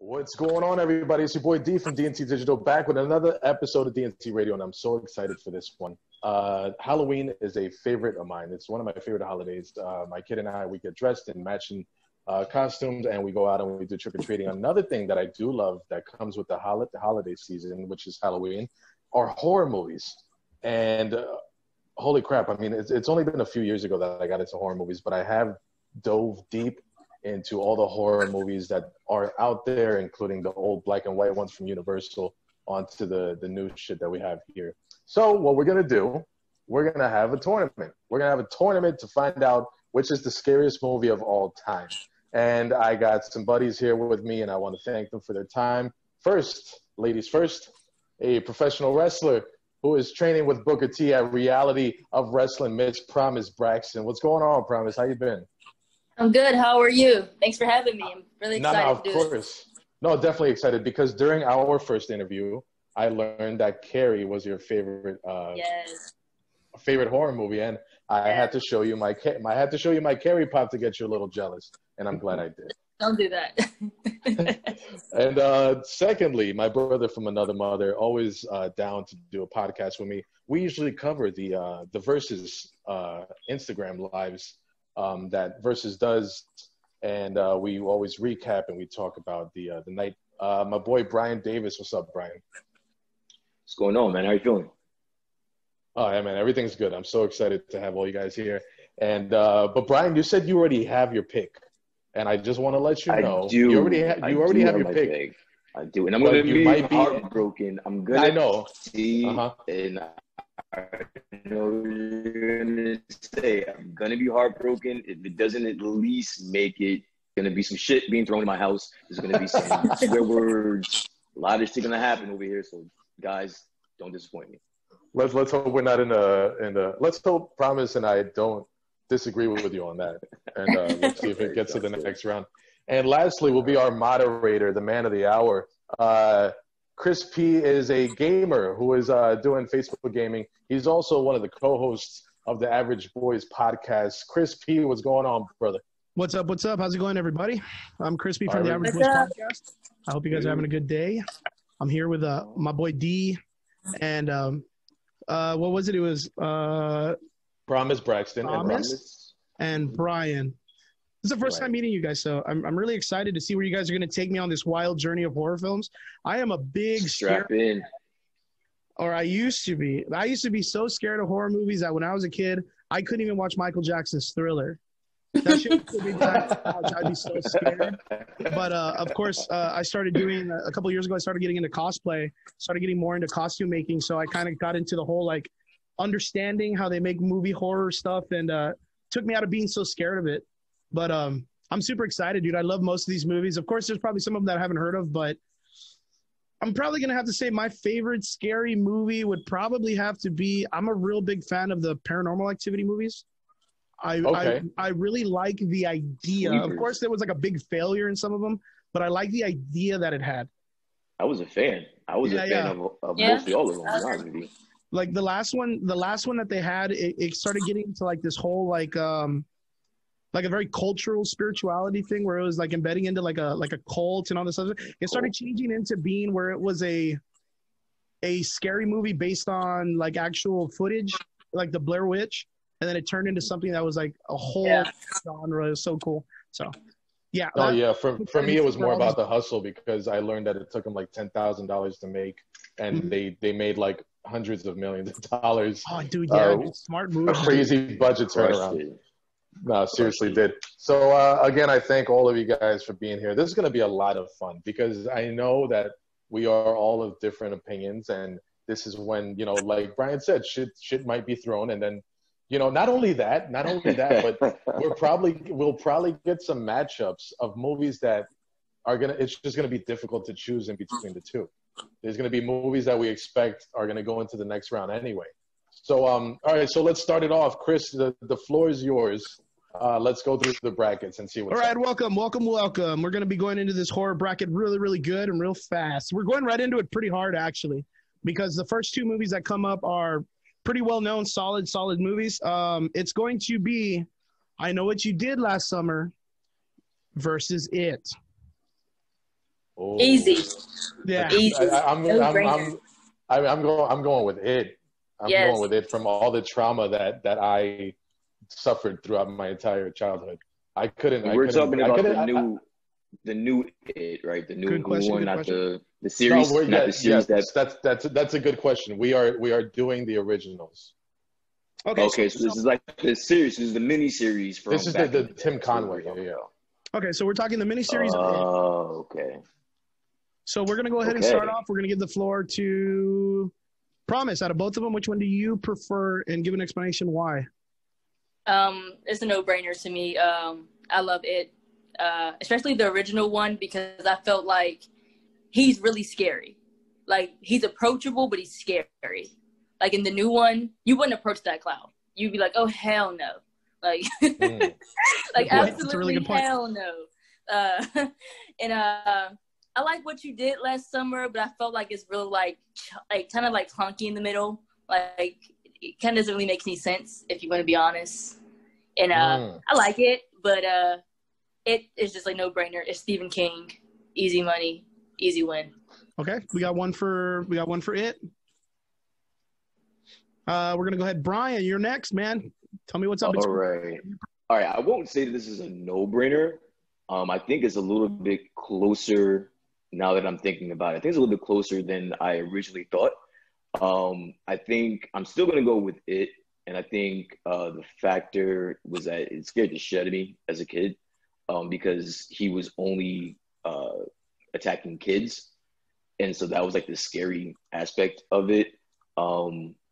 What's going on, everybody? It's your boy D from DNC Digital, back with another episode of DNC Radio, and I'm so excited for this one. Halloween is a favorite of mine. It's one of my favorite holidays. My kid and I, we get dressed in matching costumes, and we go out and we do trick-or-treating. Another thing that I do love that comes with the holiday season, which is Halloween, are horror movies. And holy crap, I mean, it's only been a few years ago that I got into horror movies, but I have dove deep into all the horror movies that are out there, including the old black and white ones from Universal onto the new shit that we have here. So what we're going to do, we're going to have a tournament. We're going to have a tournament to find out which is the scariest movie of all time. And I got some buddies here with me, and I want to thank them for their time. First, ladies first, a professional wrestler who is training with Booker T at Reality of Wrestling, Miss Promise Braxton. What's going on, Promise? How you been? I'm good. How are you? Thanks for having me. I'm really excited to do course. No, definitely excited because during our first interview, I learned that Carrie was your favorite favorite horror movie, and I had to show you my Carrie pop to get you a little jealous, and I'm glad I did. Don't do that. And secondly, my brother from another mother, always down to do a podcast with me. We usually cover the Versus Instagram lives that Versus does, and we always recap and we talk about the night. My boy Brian Davis, what's up, Brian? What's going on, man? How you feeling? Oh, yeah, man, everything's good. I'm so excited to have all you guys here. And but Brian, you said you already have your pick, and I just want to let you know you already have your pick. I do, and I'm going to be heartbroken. I'm gonna I know. See, and I know you're gonna say I'm gonna be heartbroken if it doesn't at least make it. Gonna be some shit being thrown in my house. There's gonna be some swear words. A lot of shit gonna happen over here. So guys, don't disappoint me. Let's hope we're not in the. Let's hope Promise and I don't disagree with you on that, and let's see if it gets to the next round. And lastly, will be our moderator, the man of the hour. Chris P is a gamer who is doing Facebook gaming. He's also one of the co-hosts of the Average Boys podcast. Chris P, what's going on, brother? What's up? What's up? How's it going, everybody? I'm Chris P from the Average Boys podcast. I hope you guys are having a good day. I'm here with my boy D, and what was it? It was Promise Braxton and Brian. This is the first time meeting you guys, so I'm really excited to see where you guys are going to take me on this wild journey of horror films. I am a big I used to be. I used to be so scared of horror movies that when I was a kid, I couldn't even watch Michael Jackson's Thriller. That shit was big time. I'd be so scared. But of course, I started doing a couple of years ago. I started getting into cosplay. Started getting more into costume making. So I kind of got into the whole like understanding how they make movie horror stuff, and took me out of being so scared of it. But I'm super excited, dude. I love most of these movies. Of course, there's probably some of them that I haven't heard of, but I'm probably going to have to say my favorite scary movie would probably have to be, I'm a real big fan of the Paranormal Activity movies. I really like the idea. Of course, there was like a big failure in some of them, but I like the idea that it had. I was a fan. Of mostly all of them, to be honest with you. Like the last one that they had, it started getting into like this whole like a very cultural spirituality thing where it was like embedding into like a cult and all this other. It started changing into being where it was a scary movie based on like actual footage, like the Blair Witch, and then it turned into something that was like a whole genre. It was so cool. So yeah. For me, it was more about the hustle because I learned that it took them like $10,000 to make, and they made like hundreds of millions of dollars. Oh, dude, dude, smart move. A crazy budget turnaround. No, seriously did. So, again, I thank all of you guys for being here. This is going to be a lot of fun because I know that we are all of different opinions, and this is when, like Brian said, shit might be thrown, and then, not only that, but we'll probably get some matchups of movies that it's just going to be difficult to choose in between the two. There's going to be movies that we expect are going to go into the next round anyway. So, all right, so let's start it off. Chris, the floor is yours. Let's go through the brackets and see what's All right, up. welcome. We're going to be going into this horror bracket really, really good and real fast. We're going right into it pretty hard, actually, because the first two movies that come up are pretty well-known, solid movies. It's going to be I Know What You Did Last Summer versus It. Oh. Easy. Yeah. Easy. I'm going with it. I'm Yes. going with it from all the trauma that I suffered throughout my entire childhood. We're talking about the new It, right? The new one, not the series, not the series. That's a good question. We are doing the originals. Okay, so this is like the series. This is the mini series from. This is the Tim Conway. Yeah. Okay, so we're talking the miniseries. Oh, okay. So we're gonna go ahead and start off. We're gonna give the floor to Promise. Out of both of them, which one do you prefer? And give an explanation why. It's a no-brainer to me. I love it, especially the original one, because I felt like he's really scary. Like, he's approachable, but he's scary. Like, in the new one, you wouldn't approach that clown. You'd be like, oh, hell no. Like, like absolutely really hell no. And I like what you did last summer, but I felt like it's really like kind of like clunky in the middle. Like, it kind of doesn't really make any sense, if you want to be honest. And I like it, but it is just like no brainer. It's Stephen King, easy money, easy win. Okay, we got one for it. We're gonna go ahead, Brian. You're next, man. Tell me what's up. All right. I won't say that this is a no-brainer. I think it's a little bit closer now that I'm thinking about it. I think it's a little bit closer than I originally thought. I think I'm still gonna go with it. And I think the factor was that it scared the shit out of me as a kid because he was only attacking kids. And so that was like the scary aspect of it.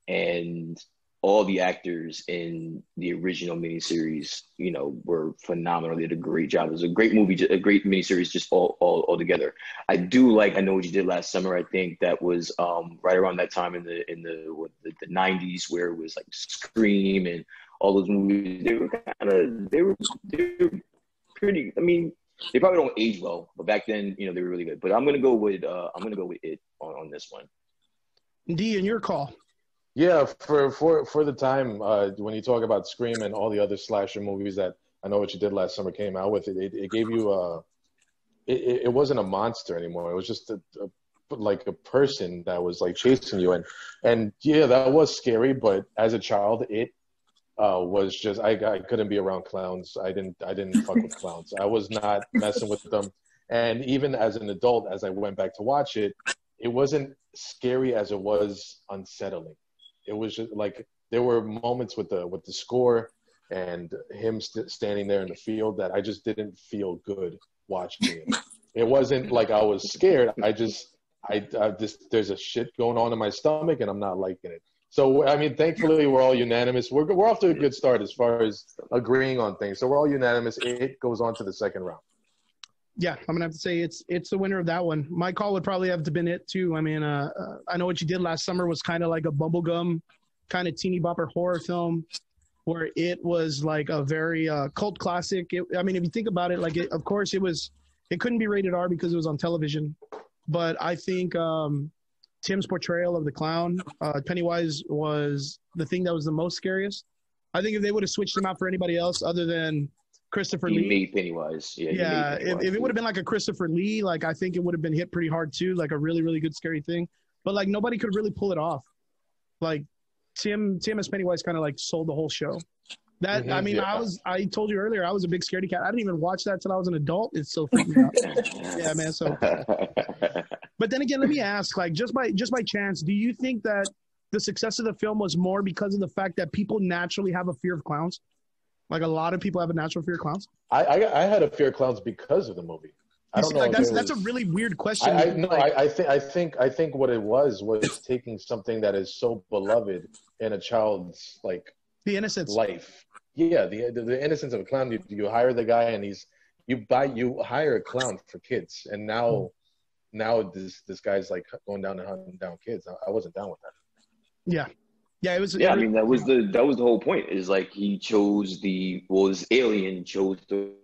And all the actors in the original miniseries, you know, were phenomenal. They did a great job. It was a great movie, a great miniseries, just all together. I know what you did last summer. I think that was right around that time in the 90s, where it was like Scream and all those movies. They were pretty. I mean, they probably don't age well, but back then, you know, they were really good. But I'm gonna go with it on this one. D, and your call. Yeah, for the time, when you talk about Scream and all the other slasher movies that I Know What You Did Last Summer came out with, it gave you it wasn't a monster anymore. It was just like a person that was like chasing you, and yeah, that was scary. But as a child, it was just I couldn't be around clowns. I didn't fuck with clowns. I was not messing with them. And even as an adult, as I went back to watch it, it wasn't scary as it was unsettling. It was just like there were moments with the score and him standing there in the field that I just didn't feel good watching it. It wasn't like I was scared. I just there's a shit going on in my stomach and I'm not liking it. So I mean, thankfully we're all unanimous. We're off to a good start as far as agreeing on things. So we're all unanimous. It goes on to the second round. Yeah, I'm gonna have to say it's the winner of that one. My call would probably have to been it too. I mean, I Know What You Did Last Summer was kind of like a bubblegum, kind of teeny bopper horror film, where it was like a very cult classic. I mean, if you think about it, like of course it couldn't be rated R because it was on television, but I think Tim's portrayal of the clown, Pennywise, was the thing that was the most scariest. I think if they would have switched him out for anybody else other than Christopher Lee. Made Pennywise. Yeah, if it would have been like a Christopher Lee, like I think it would have been hit pretty hard too, like a really, really good scary thing. But like nobody could really pull it off. Like Tim as Pennywise kind of like sold the whole show. That I mean, I told you earlier, I was a big scaredy cat. I didn't even watch that till I was an adult. It's still freaking me out. Yeah, man. So, but then again, let me ask, like just by chance, do you think that the success of the film was more because of the fact that people naturally have a fear of clowns? Like a lot of people have a natural fear of clowns. I had a fear of clowns because of the movie. I don't know. Like that's a really weird question. I think what it was taking something that is so beloved in a child's like the innocence life. Yeah, the innocence of a clown. You hire the guy and you hire a clown for kids, and now this guy's like going down and hunting down kids. I wasn't down with that. Yeah. Yeah, it was. Yeah, I mean that was the whole point. Is like he chose this alien chose the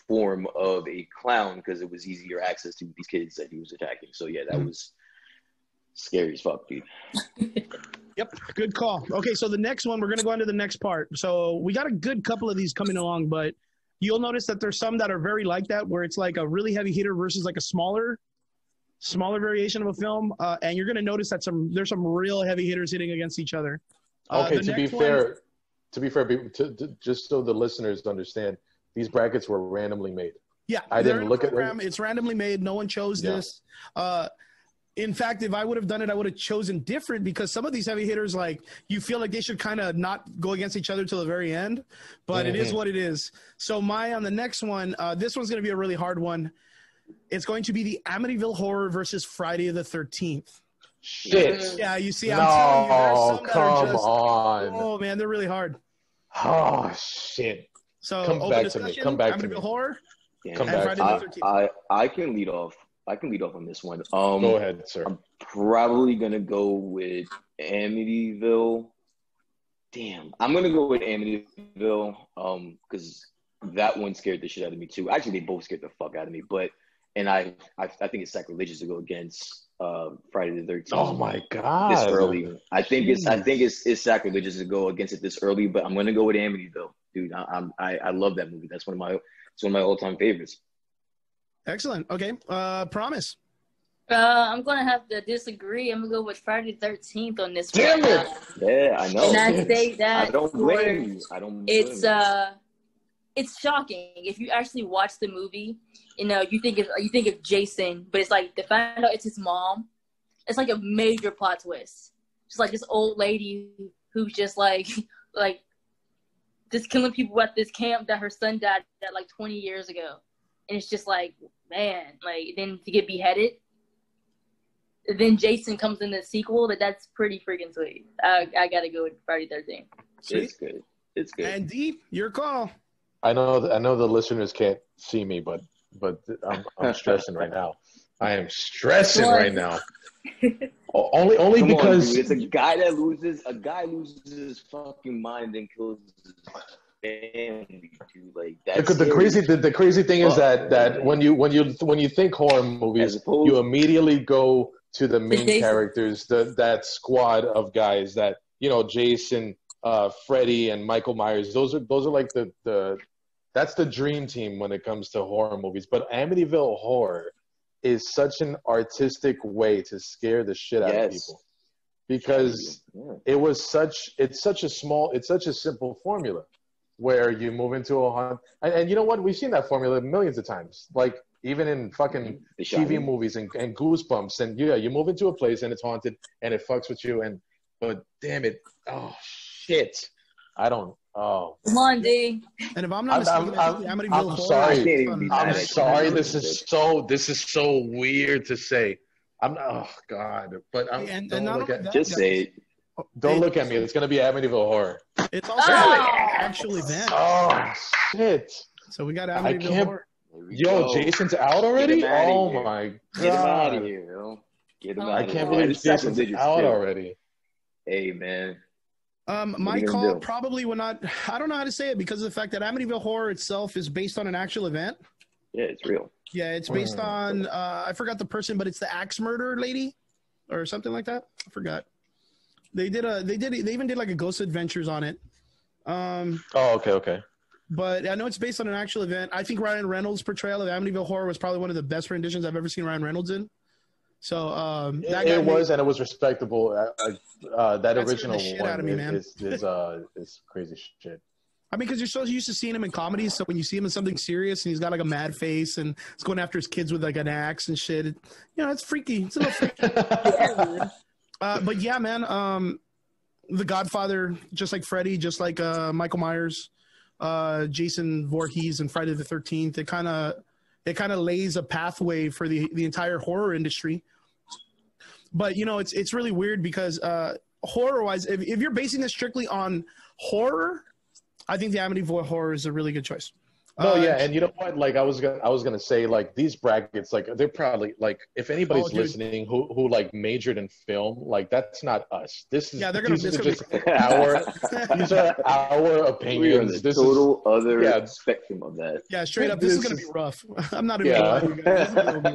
form of a clown because it was easier access to these kids that he was attacking. So yeah, that was scary as fuck, dude. Yep, good call. Okay, so the next one, we're gonna go into the next part. So we got a good couple of these coming along, but you'll notice that there's some that are very like that, where it's like a really heavy hitter versus like a smaller variation of a film, and you're going to notice that there's some real heavy hitters hitting against each other. Okay, to be fair, just so the listeners understand, these brackets were randomly made. Yeah, I didn't look at them. It's randomly made. No one chose this. In fact, if I would have done it, I would have chosen different, because some of these heavy hitters, like, you feel like they should kind of not go against each other till the very end, but it is what it is. So on the next one, this one's going to be a really hard one. It's going to be the Amityville Horror versus Friday the 13th. Shit. Yeah, you see, I'm telling you, there's some that are just, on. Oh man, they're really hard. Oh shit. So Come back to me. Come back to me. Amityville Horror. Yeah. Come and back. Friday the 13th. I can lead off. I can lead off on this one. Go ahead, sir. I'm probably gonna go with Amityville. Damn, I'm gonna go with Amityville. Because that one scared the shit out of me too. Actually, they both scared the fuck out of me. But I think it's sacrilegious to go against Friday the 13th. Oh my god. This early. I think it's sacrilegious to go against it this early. But I'm gonna go with Amityville, dude. I love that movie. That's one of my all-time favorites. Excellent. Okay. Promise. I'm gonna have to disagree. I'm gonna go with Friday the 13th on this Damn one. it! Yeah, I know. And I say that I don't blame you. I don't. Blame It's shocking if you actually watch the movie. You know, you think of Jason, but it's like to find out it's his mom. It's like a major plot twist. It's like this old lady who's just like just killing people at this camp that her son died at like 20 years ago, and it's just like, man, like, then to get beheaded. Then Jason comes in the sequel. That's pretty freaking sweet. I gotta go with Friday 13th. It's good. It's good. And D, your call. I know the listeners can't see me, but I'm stressing right now. I am stressing right now. Only Come because on, dude. It's a guy loses his fucking mind and kills his family, dude. Like that's the crazy thing is that when you think horror movies, you immediately go to the main characters, that squad of guys that, you know, Jason, Freddy, and Michael Myers. Those are like that's the dream team when it comes to horror movies. But Amityville Horror is such an artistic way to scare the shit out of people, because it's such a simple formula where you move into a haunt, and you know what, we've seen that formula millions of times, like even in fucking TV movies and Goosebumps, and you move into a place and it's haunted and it fucks with you, but damn it, oh shit, come on, D. And if I'm not mistaken, I'm sorry. I'm sorry. This is so weird to say. Oh God! But say it. Don't look at me. It's gonna be Amityville Horror. It's also actual event. Oh shit! So we got Amityville Horror. Yo, Jason's out already? Oh my God! Get him out of here, yo. Get him out of here. I can't believe Jason's out already. Hey man. My call probably will not. I don't know how to say it because of the fact that Amityville Horror itself is based on an actual event. Yeah, it's real. Yeah, it's based on. I forgot the person, but it's the axe murder lady, or something like that. I forgot. They even did like a Ghost Adventures on it. Okay. But I know it's based on an actual event. I think Ryan Reynolds' portrayal of Amityville Horror was probably one of the best renditions I've ever seen Ryan Reynolds in. So it was respectable. That original one is crazy shit. I mean, because you're so used to seeing him in comedies, so when you see him in something serious and he's got like a mad face and he's going after his kids with like an axe and shit, it's freaky. It's a little freaky. But yeah, man, The Godfather, just like Freddy, just like Michael Myers, Jason Voorhees, and Friday the 13th, it kind of lays a pathway for the entire horror industry. But it's really weird because horror wise, if you're basing this strictly on horror, I think the Amityville Horror is a really good choice. And you know what? Like I was gonna say, like these brackets, like they're probably like if anybody's listening who like majored in film, like that's not us. These are our opinions. This total other spectrum of that. Yeah, straight up, this is gonna be rough. I'm not even. Yeah.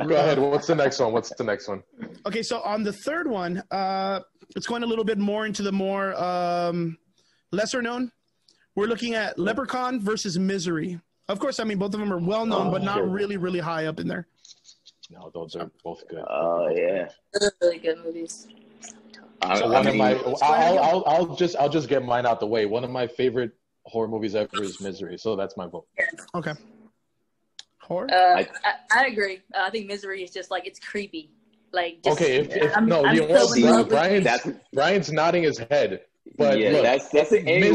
Go ahead. What's the next one? Okay, so on the third one, it's going a little bit more into the more lesser known. We're looking at Leprechaun versus Misery. Of course, I mean, both of them are well known, but not sure. really, really high up in there. No, those are both good. Yeah. Those are really good movies. So I'll just get mine out the way. One of my favorite horror movies ever is Misery, so that's my vote. Okay. Horror? I agree. I think Misery is just like, it's creepy. Like, just, Okay, Brian's nodding his head, but look, that's the angle.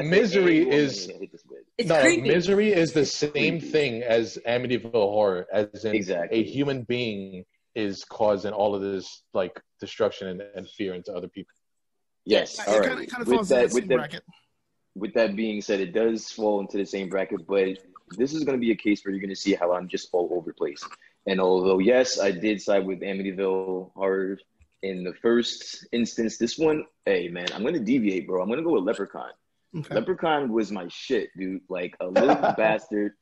Misery is creepy. Misery is the same thing as Amityville Horror, as in Exactly. a human being is causing all of this like destruction and fear into other people. Yes. It All kind right. of falls in the same bracket. With that being said, it does fall into the same bracket, but this is going to be a case where you're going to see how I'm just all over the place. And although, yes, I did side with Amityville Horror in the first instance, this one, hey, man, I'm going to deviate, bro. I'm going to go with Leprechaun. Okay. Leprechaun was my shit, dude. Like a little bastard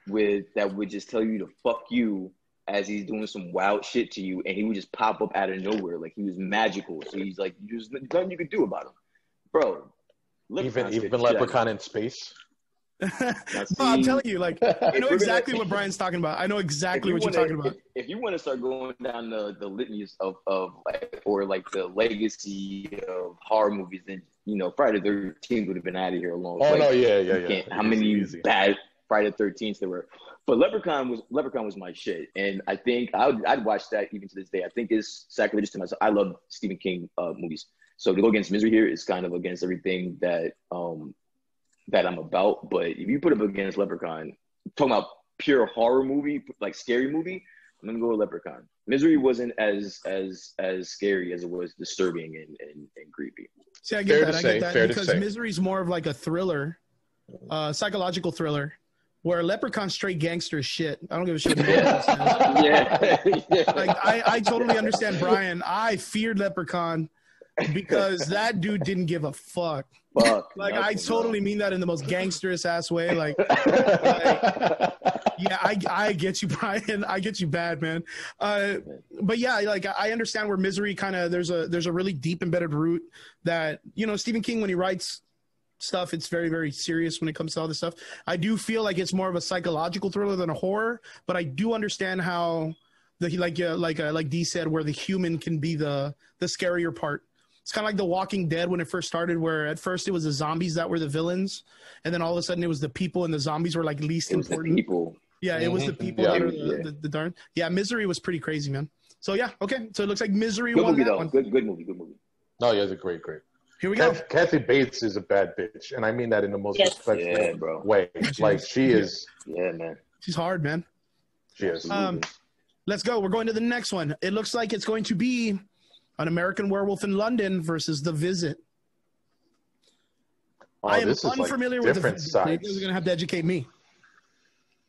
that would just tell you to fuck you as he's doing some wild shit to you, and he would just pop up out of nowhere. Like he was magical. So he's like, there's nothing you could do about him. Bro. Even Leprechaun in space. No, I'm telling you, like, I know exactly what Brian's talking about. I know exactly what you're talking about. If you want to start going down the litanies of like, or like the legacy of horror movies, then Friday the 13th would have been out of here alone. Oh, like, no, yeah. How many bad Friday the 13th there were? But Leprechaun was my shit, and I think I'd watch that even to this day. I think it's sacrilegious to myself. I love Stephen King movies, so to go against Misery here is kind of against everything that I'm about. But if you put up against Leprechaun, talking about pure horror movie, like scary movie, I'm gonna go with Leprechaun. Misery wasn't as scary as it was disturbing and creepy. See, I get that because Misery's more of like a thriller, psychological thriller, where Leprechaun's straight gangster shit. I don't give a shit. Yeah. Like I totally understand Brian. I feared Leprechaun because that dude didn't give a fuck. Like I totally mean that in the most gangsterous ass way. Like yeah, I get you, Brian. I get you bad, man. But yeah, like I understand where Misery kind of there's a really deep embedded root that Stephen King, when he writes stuff, it's very, very serious when it comes to all this stuff. I do feel like it's more of a psychological thriller than a horror, but I do understand how like Dee said, where the human can be the scarier part. It's kind of like The Walking Dead when it first started, where at first it was the zombies that were the villains, and then all of a sudden it was the people, and the zombies were like least important. The people. Yeah, it was the people that are the darn. Yeah, Misery was pretty crazy, man. So yeah, okay. So it looks like Misery good won movie, that though. one. Good movie. No, yeah, it's a great. Here we go. Kathy Bates is a bad bitch, and I mean that in the most respectful way. Like she is. Yeah, man. She's hard, man. She is. Let's go. We're going to the next one. It looks like it's going to be An American Werewolf in London versus The Visit. I am unfamiliar with The Visit. You guys are going to have to educate me.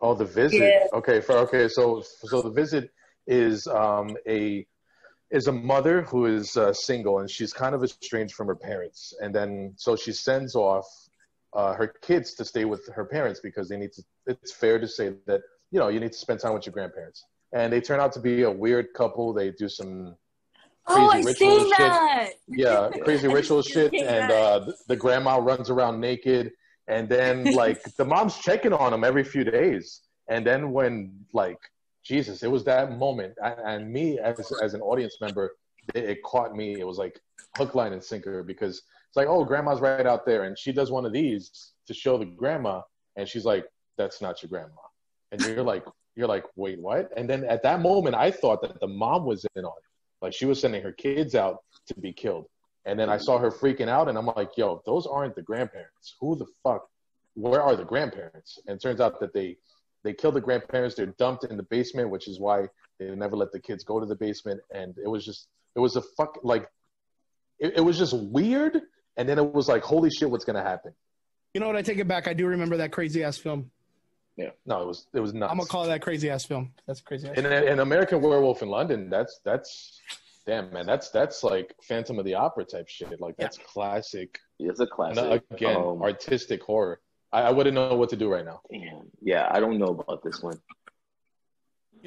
Oh, The Visit. Yeah. Okay. So The Visit is a mother who is single, and she's kind of estranged from her parents, and then so she sends off her kids to stay with her parents because it's fair to say that you need to spend time with your grandparents, and they turn out to be a weird couple. They do some crazy ritual shit. Yeah, crazy ritual shit, and the grandma runs around naked, and then like the mom's checking on them every few days, and then when like Jesus, it was that moment, and me as an audience member, it caught me. It was like hook, line, and sinker, because it's like, oh, grandma's right out there, and she does one of these to show the grandma, and she's like, that's not your grandma, and you're like, wait, what? And then at that moment, I thought that the mom was in on it, like she was sending her kids out to be killed, and then I saw her freaking out, and I'm like, yo, those aren't the grandparents. Who the fuck? Where are the grandparents? And it turns out that they killed the grandparents. They're dumped in the basement, which is why they never let the kids go to the basement. And it was just weird. And then it was like, holy shit, what's going to happen? You know what? I take it back. I do remember that crazy ass film. Yeah. No, it was nuts. I'm going to call that crazy ass film. That's a crazy ass film. And American Werewolf in London, that's damn, man. That's like Phantom of the Opera type shit. Like that's classic. Yeah, it's a classic. Again, artistic horror. I wouldn't know what to do right now. Damn. Yeah, I don't know about this one.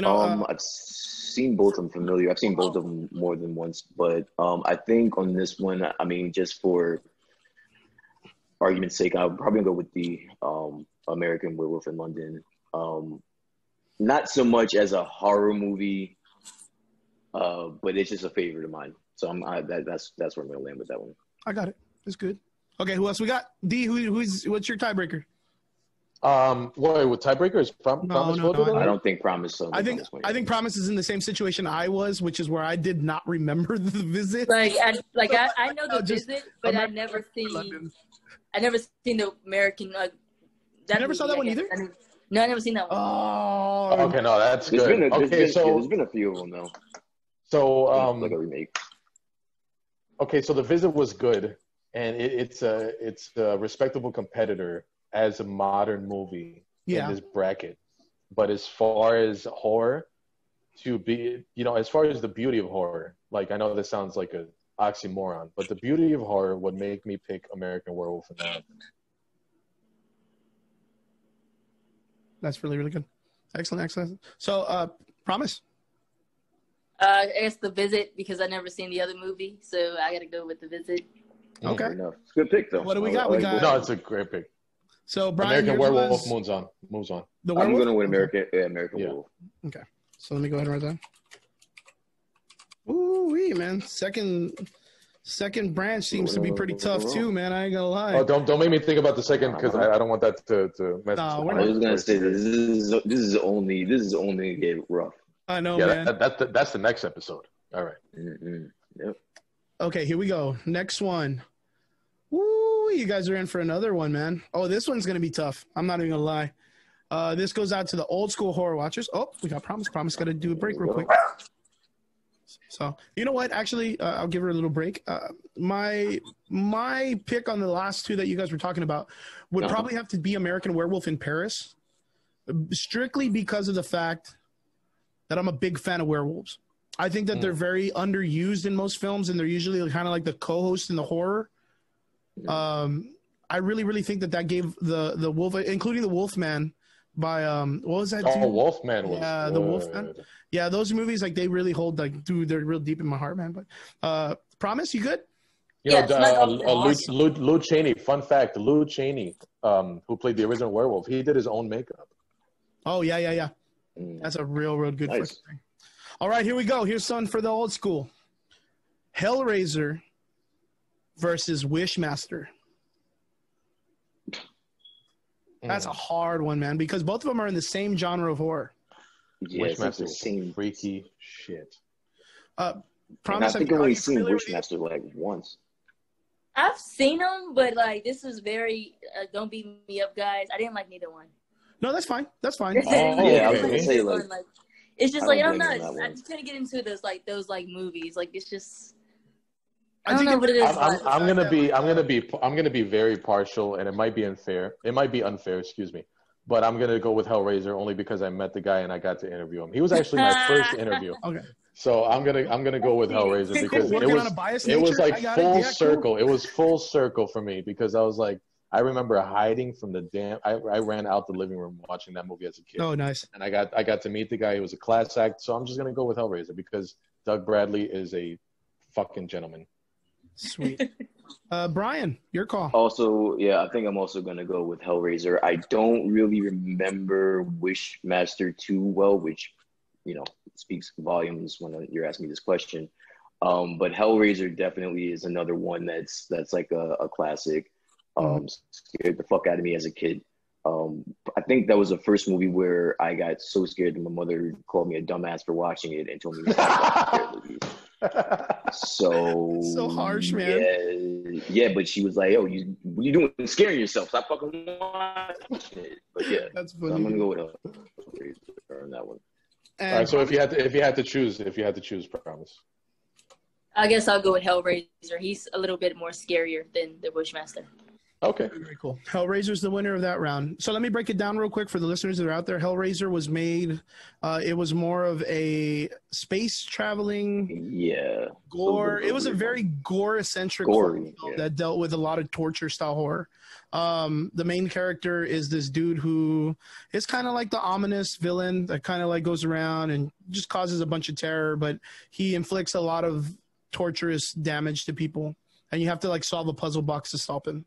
I've seen both of them familiar. I've seen both of them more than once, but I think on this one, I mean, just for argument's sake, I'll probably go with the American Werewolf in London. Not so much as a horror movie, but it's just a favorite of mine. So that's where I'm gonna land with that one. I got it. That's good. Okay, who else we got? D, what's your tiebreaker? With tiebreaker is Promise? No, I don't think Promise. I think Promise is in the same situation I was, which is where I did not remember the visit. I know the visit, but I never seen the American. You never saw that one either? No, I never seen that one. Oh, okay, no, that's good. There's been a few of them though. So like a remake. Okay, so the visit was good, and it's a respectable competitor as a modern movie in this bracket. But as far as horror, as far as the beauty of horror, like I know this sounds like an oxymoron, but the beauty of horror would make me pick American Werewolf in that. That's really, really good. Excellent. So, Promise? I guess The Visit, because I never seen the other movie, so I got to go with The Visit. Okay. It's a good pick, though. What do we got? No, it's a great pick. So, Brian, American Werewolf moves on. I'm going to win American Werewolf. Okay. So, let me go ahead and write that. Ooh, man. Second branch seems to be pretty tough, too, man. I ain't going to lie. Oh, don't make me think about the second, because I don't want that to mess up. I was going to say, this is only get rough. I know, man. That's the next episode. All right. Mm-hmm. Yep. Okay, here we go. Next one. Woo, you guys are in for another one, man. Oh, this one's going to be tough. I'm not even going to lie. This goes out to the old school horror watchers. Oh, we got Promise. Promise got to do a break real quick. So, you know what? Actually, I'll give her a little break. My pick on the last two that you guys were talking about would probably have to be American Werewolf in Paris, strictly because of the fact that I'm a big fan of werewolves. I think that they're very underused in most films, and they're usually kind of like the co-host in the horror. I really, really think that gave the wolf, including the Wolfman, by what was that? Oh, Wolfman was the Wolfman. Yeah, those movies theythey really hold dude, they're real deep in my heart, man. But Promise, you good? Lou Chaney. Fun fact: Lou Chaney, who played the original werewolf, he did his own makeup. Oh yeah. That's a real good nice. thing. All right, here we go. Here's something for the old school: Hellraiser versus Wishmaster. That's a hard one, man, because both of them are in the same genre of horror. Yes, it's the same freaky shit. Promise, I think I've only seen Wishmaster like once. I've seen them, but like this was very don't beat me up, guys. I didn't like neither one. No, that's fine. I was gonna say like it's just like I'm not. I just couldn't get into those movies. Like it's just. I don't know what it is. I'm gonna be very partial, and it might be unfair. It might be unfair, excuse me. But I'm gonna go with Hellraiser only because I met the guy and I got to interview him. He was actually my first interview. Okay. So I'm gonna go with Hellraiser because it was like full circle. It was full circle for me because I was like, I remember hiding from the I ran out the living room watching that movie as a kid. Oh, nice. And I got to meet the guy. He was a class act. So I'm just gonna go with Hellraiser because Doug Bradley is a fucking gentleman. Sweet. Brian, your call. Also, I think I'm also going to go with Hellraiser. I don't really remember Wishmaster too well, which, speaks volumes when you're asking me this question. But Hellraiser definitely is another one that's like a classic. Scared the fuck out of me as a kid. I think that was the first movie where I got so scared that my mother called me a dumbass for watching it and told me to stop watching scary movies. So harsh, man. Yeah, but she was like, "Oh, what are you doing? Scaring yourself? Stop fucking watching it." But yeah, that's funny. So I'm gonna go with on that one. All right. So if you had to choose, Promise. I guess I'll go with Hellraiser. He's a little bit more scarier than the Wishmaster. Okay. Very cool. Hellraiser's the winner of that round. So let me break it down real quick for the listeners that are out there. Hellraiser was made, it was more of a space traveling gore. It was a very gore-centric film that dealt with a lot of torture-style horror. The main character is this dude who is kind of like the ominous villain that kind of like goes around and just causes a bunch of terror, but he inflicts a lot of torturous damage to people, and you have to like solve a puzzle box to stop him.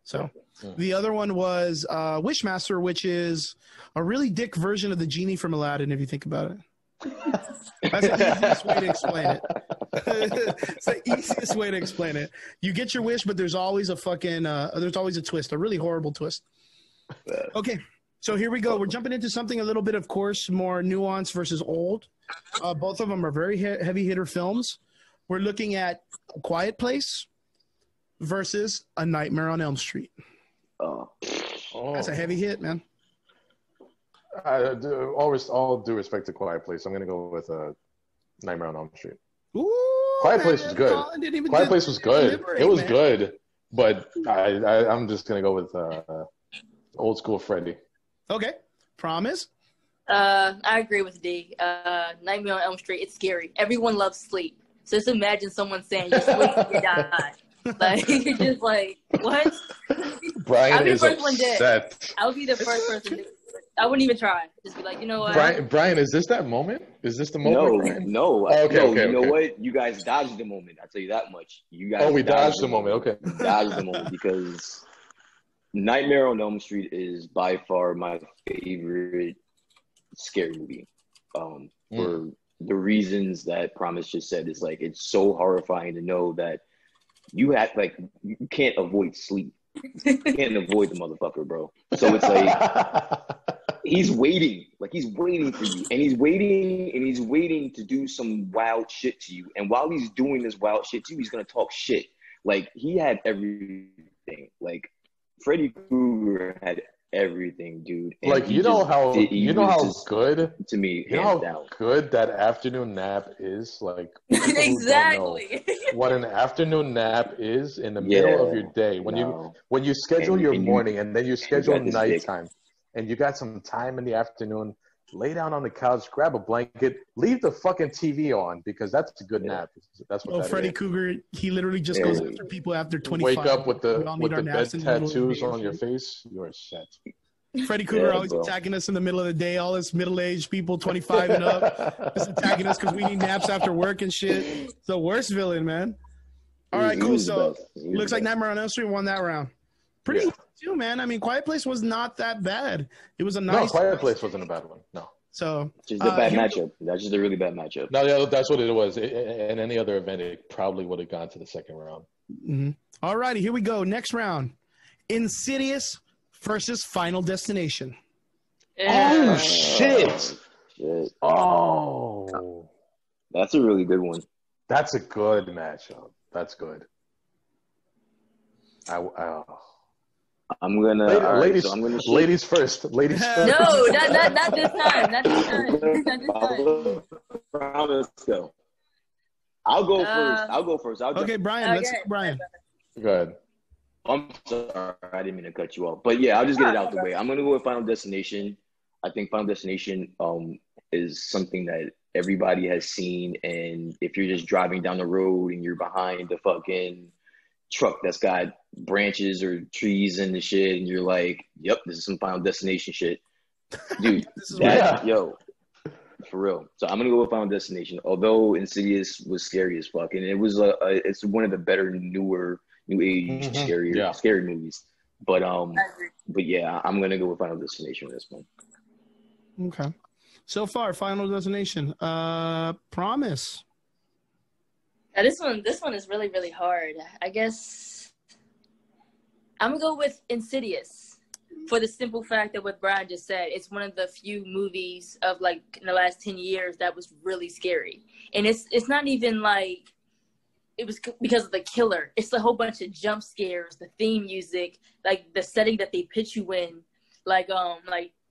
So the other one was Wishmaster, which is a really dick version of the genie from Aladdin, if you think about it. That's the easiest way to explain it. It's the easiest way to explain it. You get your wish, but there's always a there's always a twist, a really horrible twist. Okay, so here we go. We're jumping into something a little bit, of course, more nuanced versus old. Both of them are very heavy hitter films. We're looking at A Quiet Place versus A Nightmare on Elm Street. That's a heavy hit, man. All due respect to Quiet Place, I'm going to go with Nightmare on Elm Street. Ooh, Quiet Place was good. Quiet Place was good. It was good, but I'm just going to go with old school Freddy. Okay. Promise? I agree with D. Nightmare on Elm Street, it's scary. Everyone loves sleep. So just imagine someone saying, you sleep, you die. Like, you're just like, what? Brian is upset. I would be the first person to I wouldn't even try. Just be like, you know what? Brian, is this that moment? Is this the moment? No. Oh, okay, you know what? You guys dodged the moment. I'll tell you that much. You guys. We dodged the moment. Okay. Dodged the moment because Nightmare on Elm Street is by far my favorite scary movie. For the reasons that Promise just said, is like it's so horrifying to know that you can't avoid sleep. You can't avoid the motherfucker, bro. So it's like he's waiting for you, and he's waiting to do some wild shit to you. And while he's doing this wild shit to you, he's gonna talk shit. Like he had everything. Like Freddy Krueger had everything, dude. And like you know how good to me. You know how good that afternoon nap is. Like exactly what an afternoon nap is in the middle of your day when you schedule your morning and then you schedule nighttime, and you got some time in the afternoon. Lay down on the couch, grab a blanket, leave the fucking TV on because that's a good nap. That's what. Freddy Krueger, he literally just goes after people after 25. Wake up with the bed tattoos on your face. You are set. Freddy Krueger always attacking us in the middle of the day. All us middle-aged people, 25 and up, just attacking us because we need naps after work and shit. It's the worst villain, man. All right, cool. So looks like Nightmare on Elm Street won that round. Pretty good too, man. I mean, Quiet Place was not that bad. It was a nice. No, Quiet Place wasn't a bad one. No. So just a bad matchup. That's just a really bad matchup. No, yeah, that's what it was. In any other event, it probably would have gone to the second round. Mm-hmm. All righty, here we go. Next round: Insidious versus Final Destination. Oh shit! Oh, that's a really good one. That's a good matchup. That's good. I'm gonna ladies first. Ladies first. No, not this time. Not this time. Let's go. I'll go first. Okay, Brian. Let's go, Brian. Go ahead. I'm sorry, I didn't mean to cut you off, but yeah, I'll just get it out the way. I'm gonna go with Final Destination. I think Final Destination is something that everybody has seen, and if you're just driving down the road and you're behind the fucking truck that's got branches or trees and the shit, and you're like, yep, this is some Final Destination shit, dude. For real. So I'm gonna go with Final Destination. Although Insidious was scary as fuck, and it was it's one of the better new age scary movies. But yeah, I'm gonna go with Final Destination on this one. Okay. So far, Final Destination. Promise. Now, this one is really, really hard. I guess I'm gonna go with Insidious for the simple fact that what Brian just said. It's one of the few movies of like in the last 10 years that was really scary, and it's not even like it was because of the killer. It's a whole bunch of jump scares, the theme music, like the setting that they pitch you in, like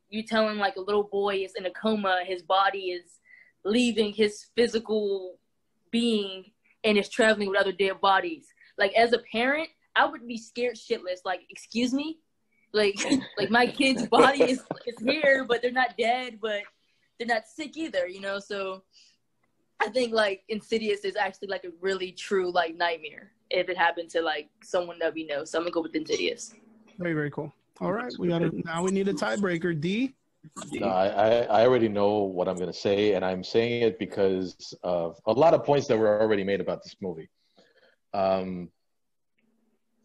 you telling like a little boy is in a coma, his body is leaving his physical being and is traveling with other dead bodies. Like as a parent, I would be scared shitless. Like, excuse me? Like my kid's body is here, but they're not dead, but they're not sick either, you know? So I think like Insidious is actually like a really true like nightmare if it happened to like someone that we know. So I'm gonna go with Insidious. Very, very cool. All right, we need a tiebreaker. D. No, I already know what I'm gonna say, and I'm saying it because of a lot of points that were already made about this movie.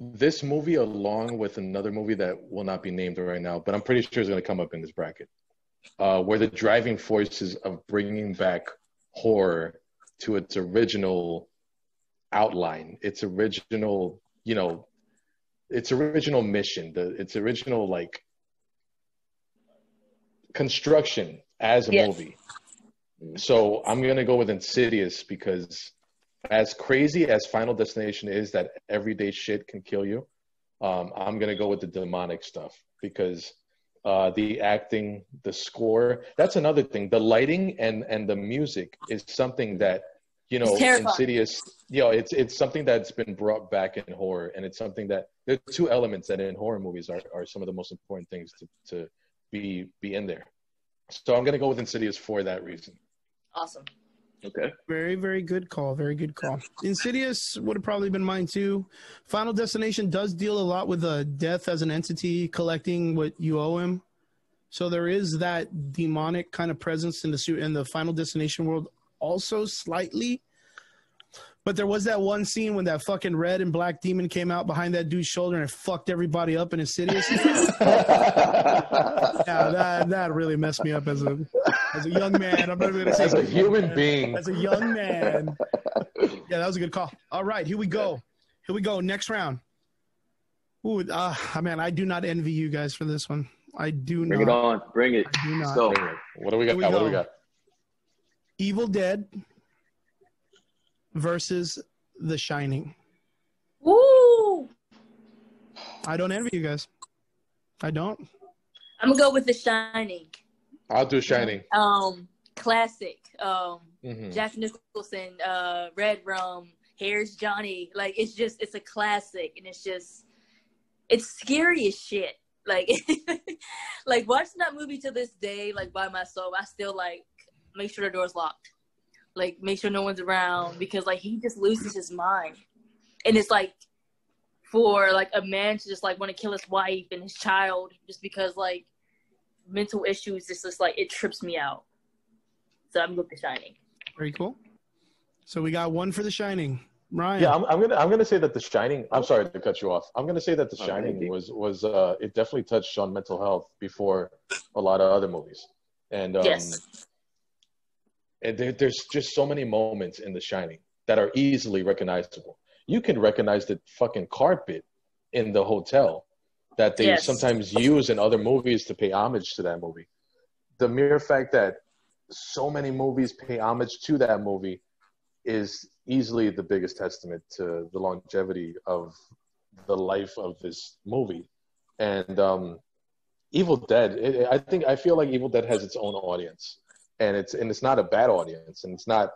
this movie, along with another movie that will not be named right now, but I'm pretty sure is going to come up in this bracket, were the driving forces of bringing back horror to its original outline, its original, its original mission, its original like construction as a movie. So I'm gonna go with Insidious because, as crazy as Final Destination is, that everyday shit can kill you. I'm gonna go with the demonic stuff because the acting, the score. That's another thing. The lighting and the music is something that Insidious. It's something that's been brought back in horror, and it's something that there are two elements that in horror movies are some of the most important things to be in there. So I'm gonna go with Insidious for that reason. Awesome. Okay. Very, very good call. Very good call. Insidious would have probably been mine too. Final Destination does deal a lot with death as an entity collecting what you owe him. So there is that demonic kind of presence in the Final Destination world also slightly. But there was that one scene when that fucking red and black demon came out behind that dude's shoulder and it fucked everybody up in Insidious. Yeah, that really messed me up as a young man. I'm not going to say as a human being. As a young man. Yeah, that was a good call. All right, here we go. Next round. Ooh, man, I do not envy you guys for this one. I do not. Bring it on. Bring it. I do not. Let's go. What do we got? What do we got? Evil Dead versus The Shining. Woo! I don't envy you guys. I don't. I'm gonna go with The Shining. I'll do Shining. Classic. Jack Nicholson, Red Rum, Here's Johnny. Like it's a classic, and it's scary as shit. Like like watching that movie to this day, like by myself, I still like make sure the door's locked. Like make sure no one's around because like he just loses his mind. And it's like for like a man to just like want to kill his wife and his child just because like mental issues, it's just like it trips me out. So I'm with The Shining. Very cool. So we got one for The Shining. Ryan. Yeah, I'm gonna say that The Shining. I'm sorry to cut you off. I'm gonna say that The Shining was it definitely touched on mental health before a lot of other movies, and yes. And there's just so many moments in The Shining that are easily recognizable. You can recognize the fucking carpet in the hotel that they sometimes use in other movies to pay homage to that movie. The mere fact that so many movies pay homage to that movie is easily the biggest testament to the longevity of the life of this movie. And Evil Dead, I feel like Evil Dead has its own audience, and it's not a bad audience, and it's not,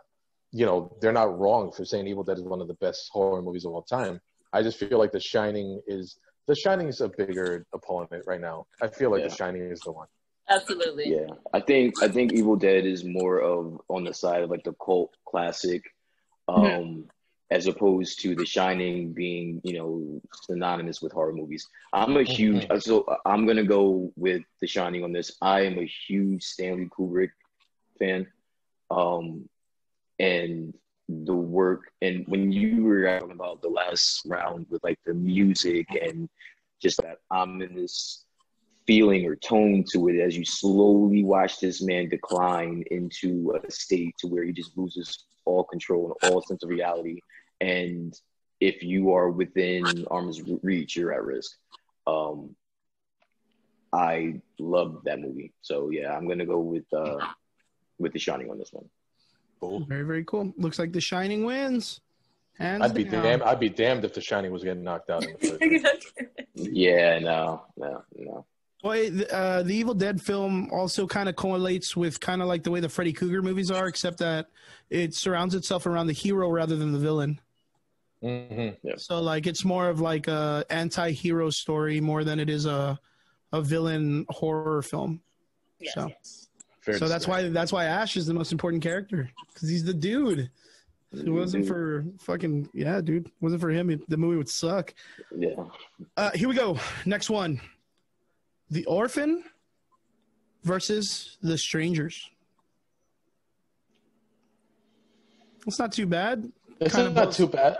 they're not wrong for saying Evil Dead is one of the best horror movies of all time. I just feel like The Shining is a bigger opponent right now. I feel like The Shining is the one. Absolutely. Yeah, I think Evil Dead is more of on the side of like the cult classic, as opposed to The Shining being synonymous with horror movies. I'm a huge so I'm gonna go with The Shining on this. I am a huge Stanley Kubrick fan, and the work, and when you were talking about the last round with like the music and just that ominous feeling or tone to it as you slowly watch this man decline into a state to where he just loses all control and all sense of reality. And if you are within arm's reach, you're at risk. I love that movie. So yeah, I'm gonna go with The Shining on this one. Cool. Very, very cool. Looks like The Shining wins. I'd be damned if The Shining was getting knocked out in the first place. Yeah, no. Well, the Evil Dead film also kind of correlates with kind of like the way the Freddy Krueger movies are, except that it surrounds itself around the hero rather than the villain. Mm-hmm. Yeah. So like it's more of like a anti-hero story more than it is a villain horror film. Yes. So that's why Ash is the most important character, because he's the dude. If it wasn't for fucking dude. Wasn't for him, the movie would suck. Yeah. Here we go. Next one. The Orphan versus The Strangers. It's not too bad. It's kind of not both. too bad.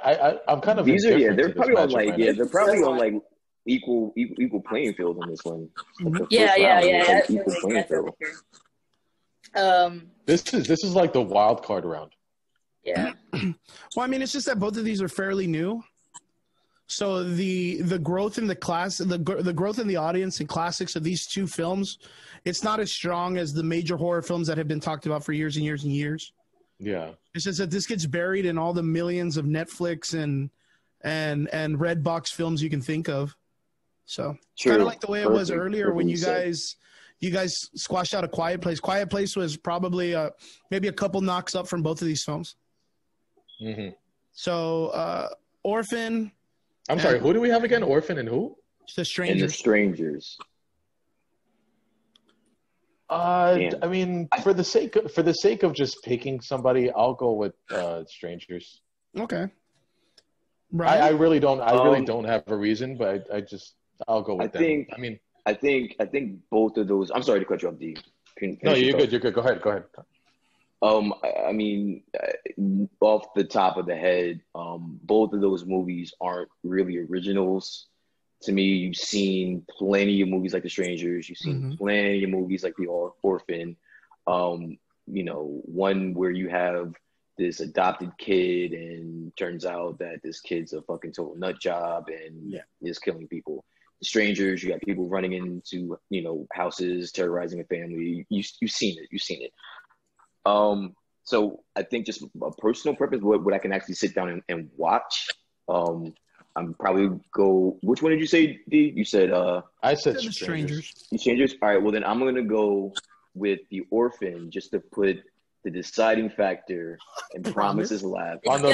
I'm kind of These are indifferent they're to this probably on matchup like right now. they're probably on like equal playing field on this one. Like the first Yeah, round was, like, that's equal really, playing that's really field. true. This is like the wild card round. Yeah. Well, I mean, it's just that both of these are fairly new. So the growth in the class, the growth in the audience and classics of these two films, it's not as strong as the major horror films that have been talked about for years and years and years. Yeah. It's just that this gets buried in all the millions of Netflix and Redbox films you can think of. So kind of like the way it was earlier when you guys squashed out A Quiet Place. Quiet Place was probably maybe a couple knocks up from both of these films. Mm-hmm. So Orphan. I'm sorry. Who do we have again? Orphan and who? The Strangers. And The Strangers. I mean, for the sake of just picking somebody, I'll go with Strangers. Okay. I really don't have a reason, but I'll go with them. I think both of those. I'm sorry to cut you off, D. No, you're good. You're good. Go ahead. I mean, off the top of the head, both of those movies aren't really originals. To me, you've seen plenty of movies like The Strangers. You've seen plenty of movies like The Orphan. One where you have this adopted kid and turns out that this kid's a fucking total nut job and is killing people. The Strangers, you got people running into, houses, terrorizing a family. You've seen it. So I think just a personal preference, what I can actually sit down and watch. I'm probably go. Which one did you say, D? You said I said The Strangers. The Strangers. All right. Well, then I'm gonna go with The Orphan just to put the deciding factor and Promises left on the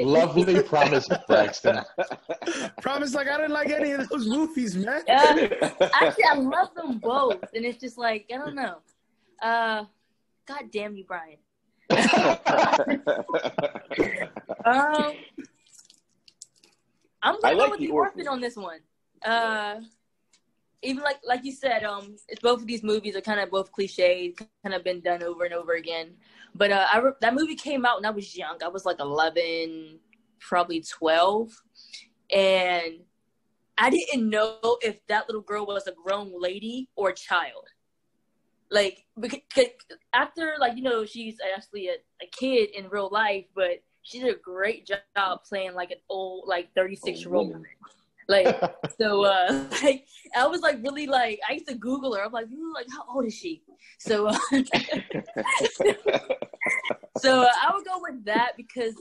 lovely Promise, Braxton. Promise, like I didn't like any of those movies, man. Actually, I love them both, and it's just like I don't know. God damn you, Brian. I'm gonna go with The Orphan on this one. Even like you said, it's both of these movies are kind of both cliches, kind of been done over and over again. But that movie came out when I was young. I was like 11, probably 12, and I didn't know if that little girl was a grown lady or a child. Like, because after, she's actually a kid in real life, but she did a great job playing like an old, 36-year-old woman. So I was really I used to Google her. I'm like, how old is she? So, so I would go with that because,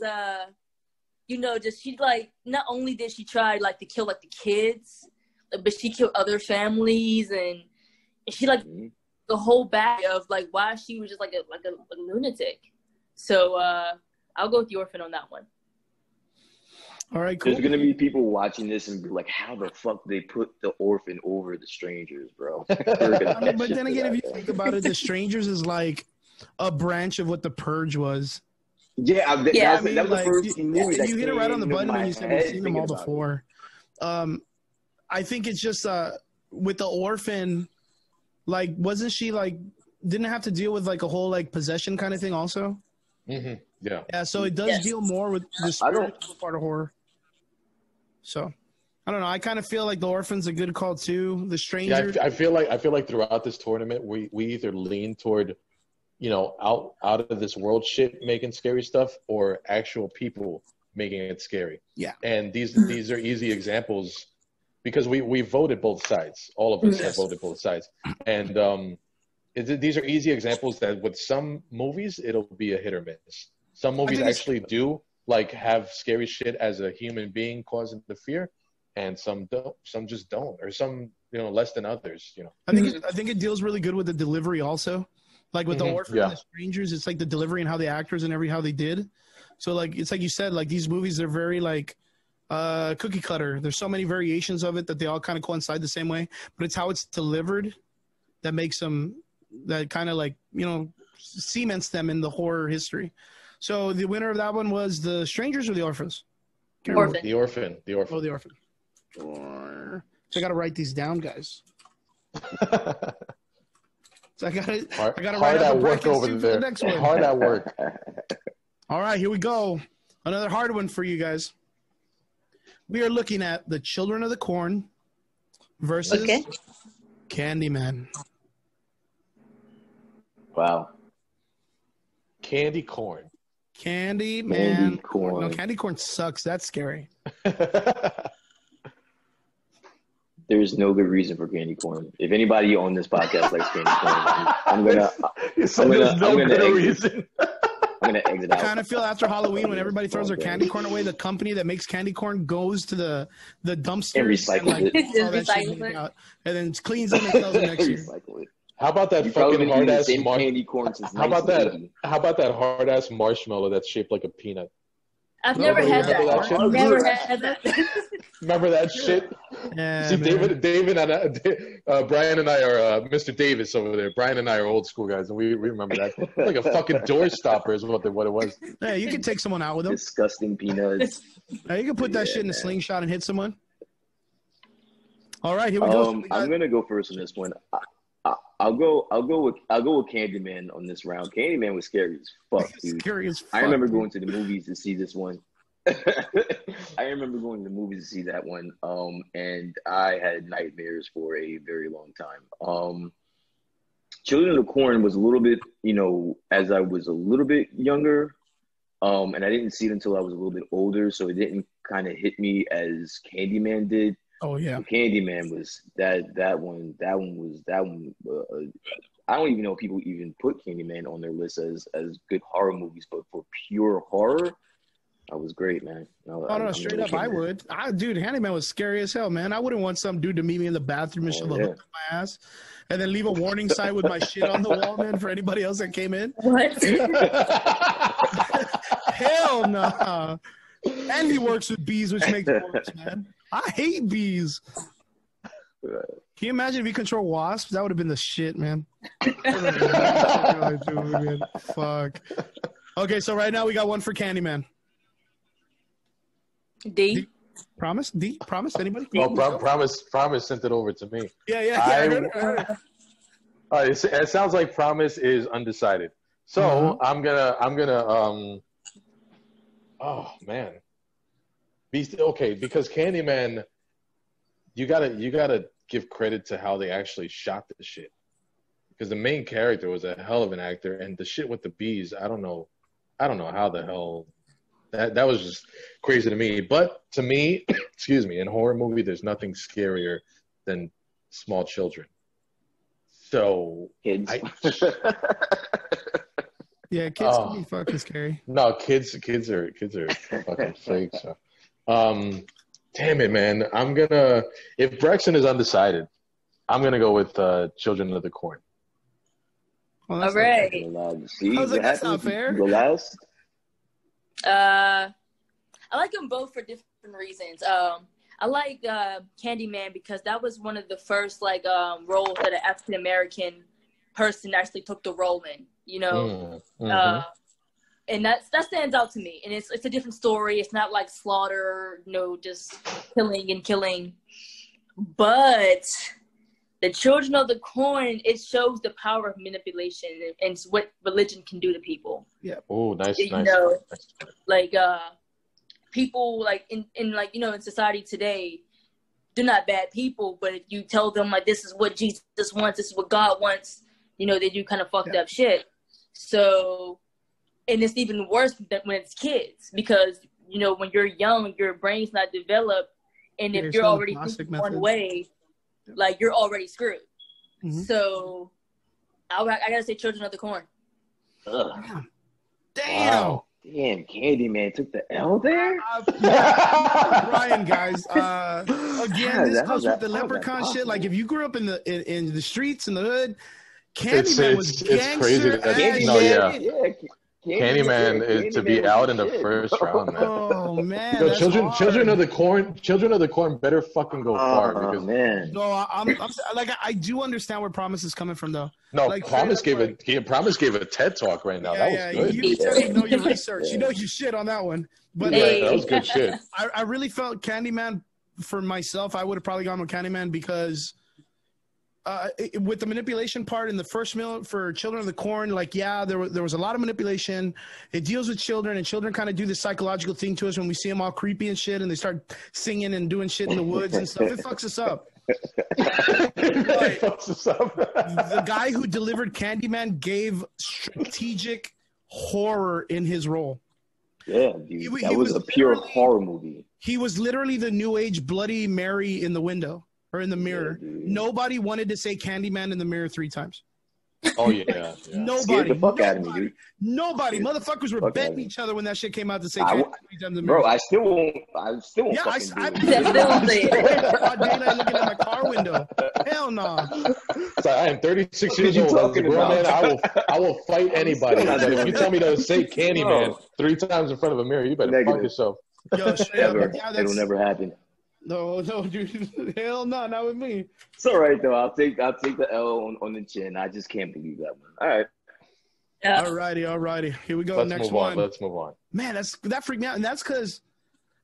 just she not only did she try to kill the kids, but she killed other families and she the whole bag of why she was just a lunatic. So I'll go with The Orphan on that one. All right, cool. There's gonna be people watching this and be like, "How the fuck they put The Orphan over The Strangers, bro?" But then again, if you think about it, The Strangers is like a branch of what The Purge was. Yeah, that was the first movie that you hit it right on the button when you said we've seen them all before. I think it's just with The Orphan, wasn't she didn't have to deal with a whole possession kind of thing also? Mm-hmm. Yeah. Yeah, so it does deal more with the spiritual part of horror. So, I don't know. I kind of feel like The Orphan's a good call too. The Stranger. Yeah, I feel like throughout this tournament, we either lean toward, out of this world shit making scary stuff, or actual people making it scary. Yeah. And these are easy examples because we voted both sides. All of us have voted both sides, and these are easy examples that with some movies it'll be a hit or miss. Some movies actually do have scary shit as a human being causing the fear, and some don't. Some just don't, or some less than others. I think it deals really good with the delivery also. With The Orphan and The Strangers, it's the delivery and how the actors and how they did. So it's like you said, these movies are very cookie cutter. There's so many variations of it that they all kind of coincide the same way, but it's how it's delivered that makes them that kind of cements them in the horror history. So the winner of that one was The Strangers or The Orphans? Orphan. The Orphan. Oh, The Orphan. So I got to write these down, guys. So I got to write out the brackets over there. The next one. Hard at work. All right, here we go. Another hard one for you guys. We are looking at the Children of the Corn versus Candyman. Wow. Candy corn. Candyman. Candy corn. No, candy corn sucks. That's scary. There's no good reason for candy corn. If anybody on this podcast likes candy corn, I'm gonna exit I out. kind of feel after Halloween when everybody throws their candy corn away, the company that makes candy corn goes to the dumpster And recycles it. And then cleans them and sells them next year. How about that You fucking hard ass candy corn since How about that? 1980. How about that hard ass marshmallow that's shaped like a peanut? I've never had that. Remember that shit? I've never had that. Remember that shit? Yeah, See, man. David, and Brian and I are Mr. Davis over there. Brian and I are old school guys, and we remember that. Like a fucking door stopper is what it was. Hey, you can take someone out with them. Disgusting peanuts. Hey, you can put that shit in a man. slingshot and hit someone. All right, here we go. I'm gonna go first on this one. I'll go with Candyman on this round. Candyman was scary as fuck, dude. Scary as fuck. I remember going to the movies to see this one. I remember going to the movies to see that one. And I had nightmares for a very long time. Children of the Corn was a little bit, as I was a little bit younger. And I didn't see it until I was a little bit older, so it didn't kind of hit me as Candyman did. Oh yeah, Candyman was that one. I don't even know if people even put Candyman on their list as good horror movies, but for pure horror, that was great, man. No, straight up, I would. Dude, Candyman was scary as hell, man. I wouldn't want some dude to meet me in the bathroom and shove a hook in my ass, and then leave a warning sign with my shit on the wall, man, for anybody else that came in. What? Hell no. Nah. And he works with bees, which makes it worse, man. I hate bees. Can you imagine if you control wasps? That would have been the shit, man. Fuck. Okay, so right now we got one for Candyman. D. Promise? D? Promise? Anybody? Oh, Promise sent it over to me. Yeah. It sounds like Promise is undecided. So I'm gonna oh man. Okay, because Candyman, you gotta give credit to how they actually shot the shit. Because the main character was a hell of an actor, and the shit with the bees, I don't know how the hell that was just crazy to me. But to me, excuse me, in a horror movie, there's nothing scarier than small children. So Kids. Yeah, kids can be fucking scary. No, kids are fucking fake. So. Damn it, man. If Braxton is undecided, I'm gonna go with Children of the Corn. Well, All right. See, I was like, that's not fair. The last. I like them both for different reasons. I like Candyman because that was one of the first roles that an African American person actually took the role in. And that stands out to me. And it's a different story. It's not like slaughter, just killing. But the Children of the Corn, it shows the power of manipulation and what religion can do to people. Yeah. Oh, nice. People in society today, they're not bad people, but if you tell them this is what Jesus wants, this is what God wants, they do kind of fucked up shit. So, and it's even worse when it's kids because, when you're young, your brain's not developed. And if you're already thinking one way, you're already screwed. Mm-hmm. So, I gotta say Children of the Corn. Ugh. Damn. Wow. Damn, Candyman took the L there? Brian, guys. Again, this goes with the leprechaun shit. If you grew up in the streets, in the hood, Candyman was gangster. Candyman is to be out in the first round, man. Oh man, Children of the Corn better fucking go far because man. No, I do understand where Promise is coming from though. No, Promise gave a TED talk right now. That was good. You know your research. You know your shit on that one. But that was good shit. I really felt Candyman for myself. I would have probably gone with Candyman because with the manipulation part in the first film for Children of the Corn, like, yeah, there was a lot of manipulation. It deals with children, and children kind of do this psychological thing to us when we see them all creepy and shit, and they start singing and doing shit in the woods and stuff. It fucks us up. It fucks us up. The guy who delivered Candyman gave strategic horror in his role. Yeah, dude, that was a pure horror movie. He was literally the New Age Bloody Mary in the window. Or in the mirror. Yeah, nobody wanted to say Candyman in the mirror 3 times. Oh, yeah. Nobody. Scared the fuck out of me, dude. Nobody. Motherfuckers were betting each other when that shit came out to say Candyman 3 times in the mirror. Bro, I still won't I still looking at my car window. Hell no. So I am 36 years old. As a grown man, I will fight anybody. But if you tell me to say Candyman 3 times in front of a mirror, you better fuck yourself. Yo, it'll never happen. No, dude. Hell no, not with me. It's all right though. I'll take the L on the chin. I just can't believe that one. All right. Yeah. Alrighty. Here we go. Next one. Let's move on. Man, that freaked me out, and that's because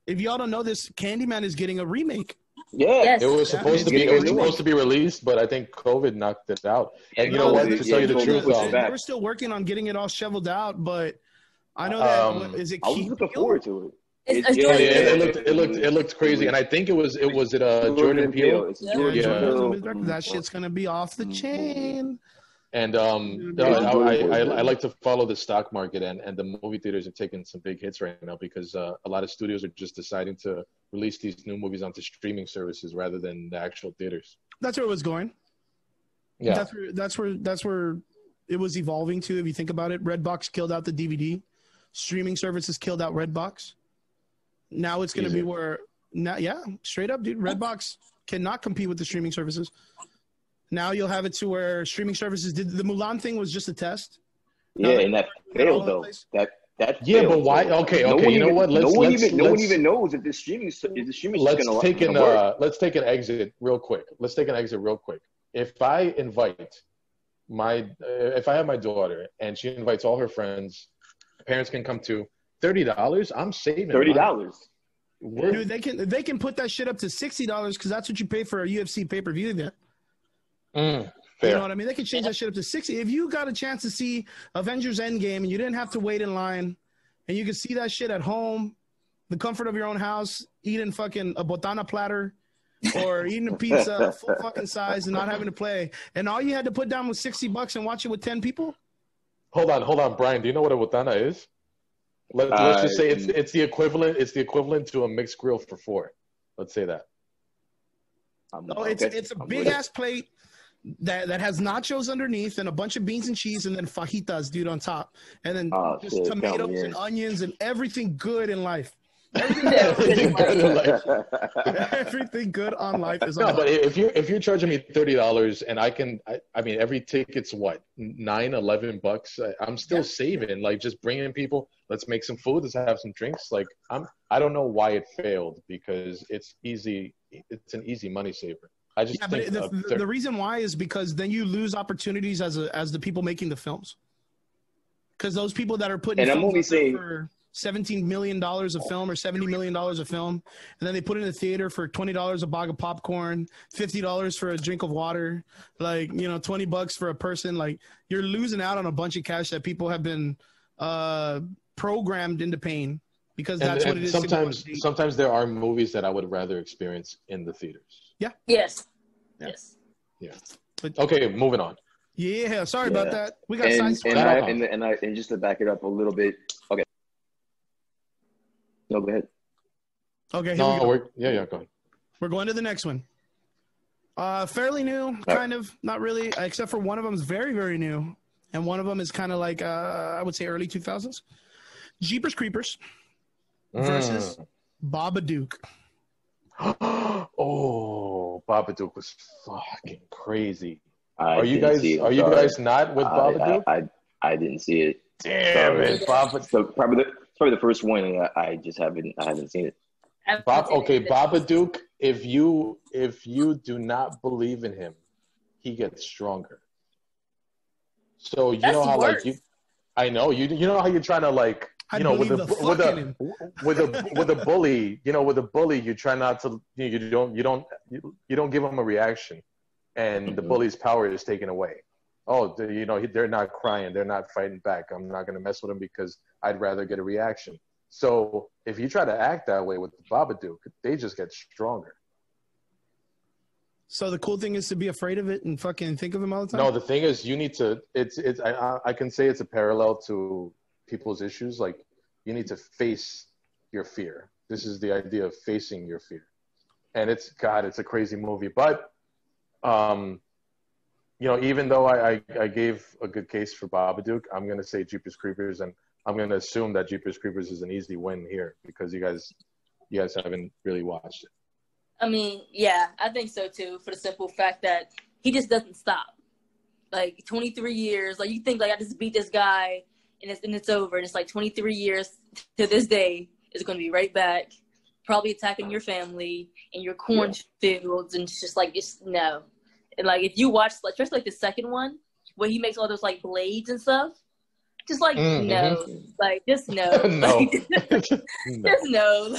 if y'all don't know this, Candyman is getting a remake. Yeah, yes. It was supposed to be released, but I think COVID knocked it out. And you know what? To tell you the truth, we're still working on getting it all shoveled out, but I know that is it. I was looking forward to it. It looked crazy, and I think it was Jordan Peele. That shit's gonna be off the chain. And I like to follow the stock market, and the movie theaters are taking some big hits right now because a lot of studios are just deciding to release these new movies onto streaming services rather than the actual theaters. That's where it was going. Yeah, that's where it was evolving to. If you think about it, Redbox killed out the DVD. Streaming services killed out Redbox. Now it's going to be where straight up, dude. Redbox cannot compete with the streaming services. Now you'll have it to where streaming services did the Mulan thing was just a test. Yeah, and that failed though. That failed, but why? Okay. You know what? No one even knows if the streaming is going to. Let's take an exit real quick. If I have my daughter and she invites all her friends, parents can come too. $30, I'm saving $30. Dude, they can put that shit up to $60 because that's what you pay for a UFC pay-per-view there. Fair. You know what I mean? They can change that shit up to $60. If you got a chance to see Avengers Endgame and you didn't have to wait in line and you could see that shit at home, the comfort of your own house, eating fucking a botana platter or eating a pizza full fucking size and not having to play, and all you had to put down was $60 and watch it with 10 people? Hold on, Brian. Do you know what a botana is? Let's just say it's the equivalent. It's the equivalent to a mixed grill for 4. Let's say that. It's a big ass plate that has nachos underneath and a bunch of beans and cheese and then fajitas, dude, on top, and then just tomatoes and onions and everything good in life. Everything good on life is on. No, but if you're charging me $30 and I mean every ticket's what, $9-11, I'm still saving. Like, just bring in people, let's make some food, let's have some drinks. Like, I don't know why it failed because it's an easy money saver. I just think the reason why is because then you lose opportunities as the people making the films, because those people that are putting and I'm only saying for $17 million a film or $70 million a film, and then they put it in the theater for $20 a bag of popcorn, $50 for a drink of water, like, you know, $20 for a person. Like, you're losing out on a bunch of cash that people have been programmed into paying because that's what it is. Sometimes there are movies that I would rather experience in the theaters. Yeah. Yes. Yeah. But, okay, moving on. Yeah, sorry about that. We got and just to back it up a little bit. Okay. No, go ahead. Okay. No, go ahead. We're going to the next one. Fairly new, kind of, not really, except for one of them is very, very new, and one of them is kind of like I would say early 2000s. Jeepers Creepers versus Babadook. Oh, Babadook was fucking crazy. Are you guys not with Babadook? I didn't see it. Damn it, Babadook. So probably the first one, and I haven't seen it. Babadook. If you do not believe in him, he gets stronger. So you know how like you, I know you know how you're trying to like. You know, with a bully, you try not to, you don't give him a reaction, and the bully's power is taken away. Oh, they're not crying, they're not fighting back. I'm not gonna mess with them because I'd rather get a reaction. So if you try to act that way with the Babadook, they just get stronger. So the cool thing is to be afraid of it and fucking think of him all the time? No, the thing is you need to, I can say it's a parallel to people's issues. Like, you need to face your fear. This is the idea of facing your fear. And it's a crazy movie. But, even though I gave a good case for Babadook, I'm going to say Jeepers Creepers, and I'm going to assume that Jeepers Creepers is an easy win here because you guys haven't really watched it. I mean, yeah, I think so too, for the simple fact that he just doesn't stop. Like, 23 years, like, you think, like, I just beat this guy and it's over. And it's like 23 years to this day is going to be right back, probably attacking your family and your cornfields. And it's just like, no. And, like, if you watch, like, especially, like, the second one, where he makes all those, like, blades and stuff, just, like, no. Like, just no. No. Like, just no.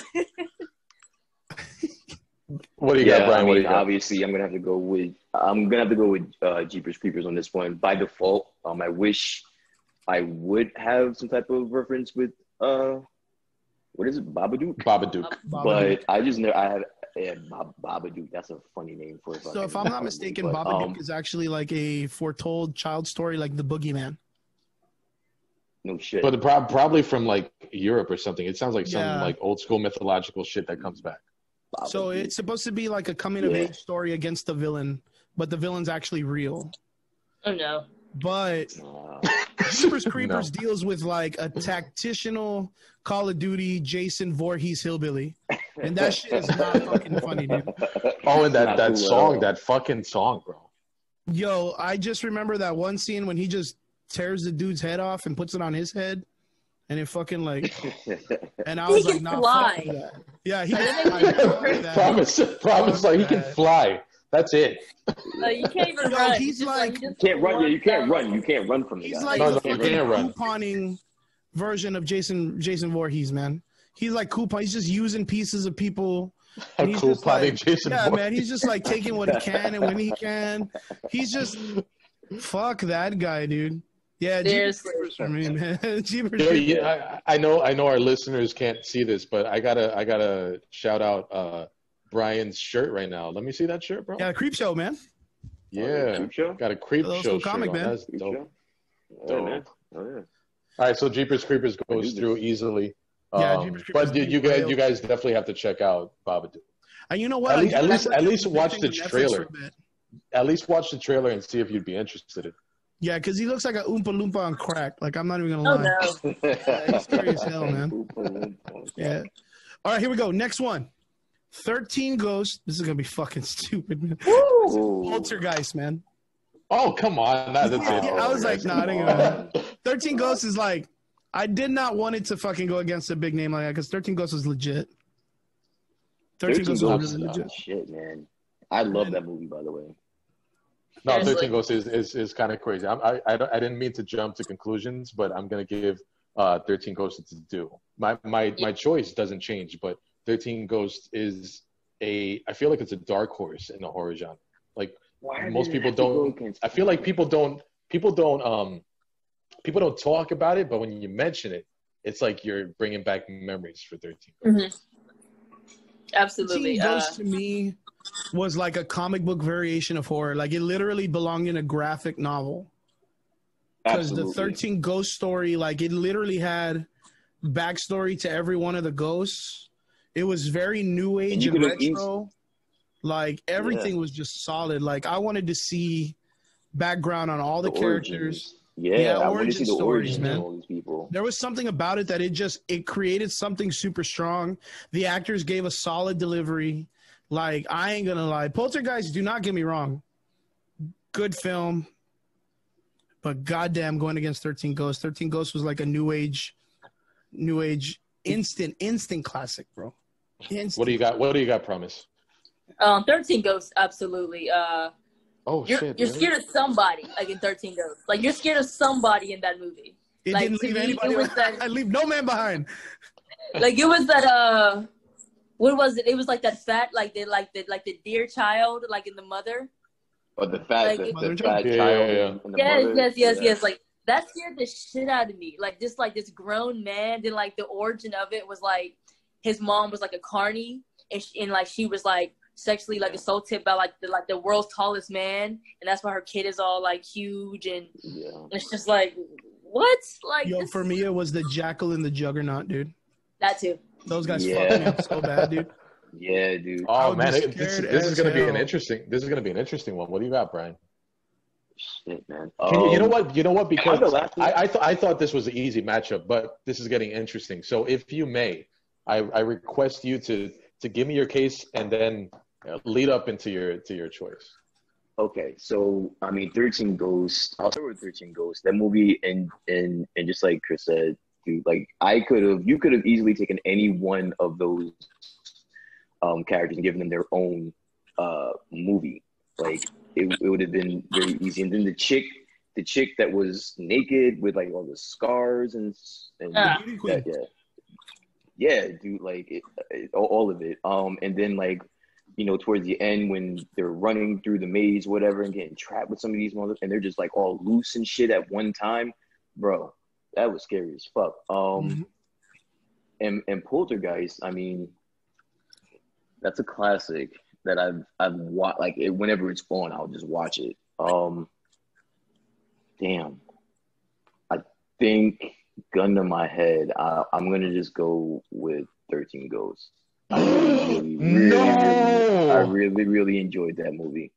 What do you got, Brian? I mean, obviously, I'm gonna have to go with Jeepers Creepers on this one by default. I wish I would have some type of reference with what is it, Babadook? But I just never. I had Babadook. That's a funny name for it. So if I'm not mistaken, Babadook is actually like a foretold child story, like the Boogeyman. No shit. But probably from like Europe or something. It sounds like some like old school mythological shit that comes back. So it's supposed to be like a coming-of-age story against the villain, but the villain's actually real. Oh, no. But Jeepers Creepers deals with like a tactitional Call of Duty Jason Voorhees hillbilly. And that shit is not fucking funny, dude. Oh, and that song, that fucking song, bro. Yo, I just remember that one scene when he just tears the dude's head off and puts it on his head. And it fucking like, and I was like, nah, fuck that. Yeah, he can fly. Promise, like he can fly. That's it. You can't even run. He's like, you can't run. Yeah, you can't run. You can't run from the he's guy. like No, the you can't run. couponing version of Jason Voorhees, man. He's like coupon. He's just using pieces of people. A couponing Jason yeah, Voorhees. man. He's just like taking what he can and when he can. He's just fuck that guy, dude. Yeah, Jeepers Creepers for me, man. I know our listeners can't see this, but I gotta shout out Brian's shirt right now. Let me see that shirt, bro. Yeah, Creep Show, man. Yeah, Creep Show? Got a Creep Show comic, shirt man. on. That's dope. Oh, man. Oh, yeah. All right, so Jeepers Creepers goes through easily. Yeah, Jeepers Creepers. But you guys definitely have to check out Babadook. And you know what? At least watch the trailer. At least watch the trailer and see if you'd be interested in it. Yeah, because he looks like a Oompa Loompa on crack. Like, I'm not even going to lie. Oh, no. Yeah, he's scary as hell, man. Yeah. All right, here we go. Next one. 13 Ghosts. This is going to be fucking stupid, man. Poltergeist, man. Oh, come on. That's it. I was like, nah, I ain't gonna. 13 Ghosts is like, I did not want it to fucking go against a big name like that because 13 Ghosts was legit. 13 Ghosts was really legit. Shit, man. I love that movie, by the way. No, 13 Ghosts is kind of crazy. I didn't mean to jump to conclusions, but I'm gonna give 13 Ghosts its due. My choice doesn't change, but 13 Ghosts is I feel like it's a dark horse in the horror genre. Like most people don't. I feel like people don't talk about it, but when you mention it, it's like you're bringing back memories for 13 Ghosts. Mm-hmm. Absolutely. 13 Ghosts to me was like a comic book variation of horror. Like it literally belonged in a graphic novel. Because the 13 Ghost story, like it literally had backstory to every one of the ghosts. It was very new age and retro. Like everything was just solid. Like I wanted to see background on all the characters. I origin wanted to see the stories, man. of all these people. There was something about it that it created something super strong. The actors gave a solid delivery. Like, I ain't gonna lie. Poltergeist, do not get me wrong. Good film. But goddamn, going against 13 Ghosts. 13 Ghosts was like a new age instant classic, bro. Instant. What do you got, Promise? 13 Ghosts, absolutely. You're scared of somebody, like in 13 Ghosts. Like you're scared of somebody in that movie. It like, didn't leave anybody behind. I leave no man behind. Like it was that what was it? It was like that fat, like the dear child, like in the mother. Or the fat, Like, the fat Yeah, child yeah, yeah. and the yes, mother. yes. Like that scared the shit out of me. Like just like this grown man. Then like the origin of it was like his mom was like a carny, and like she was like sexually like assaulted by like the world's tallest man, and that's why her kid is all like huge, and it's just like what? Like Yo, for me, it was the Jackal and the Juggernaut, dude. that too. Those guys fucked me up so bad, dude. Yeah, dude. Oh would man, be this scared is as going to be an hell. interesting. This is going to be an interesting one. What do you got, Brian? Shit, man. You know what? You know what? Because the last one? I thought this was an easy matchup, but this is getting interesting. So if you may, I request you to give me your case and then lead up into your choice. Okay, so I mean, 13 Ghosts. I'll start with 13 Ghosts. That movie, and just like Chris said, dude, like you could have easily taken any one of those characters and given them their own movie. Like it would have been very easy. And then the chick that was naked with like all the scars and yeah, dude, like all of it. And then like, you know, towards the end when they're running through the maze, whatever, and getting trapped with some of these motherfuckers, and they're just like all loose and shit at one time, bro. That was scary as fuck. And Poltergeist, I mean, that's a classic that I've watched. Like whenever it's on, I'll just watch it. Damn, I think gun to my head, I'm gonna just go with 13 Ghosts. I really enjoyed that movie.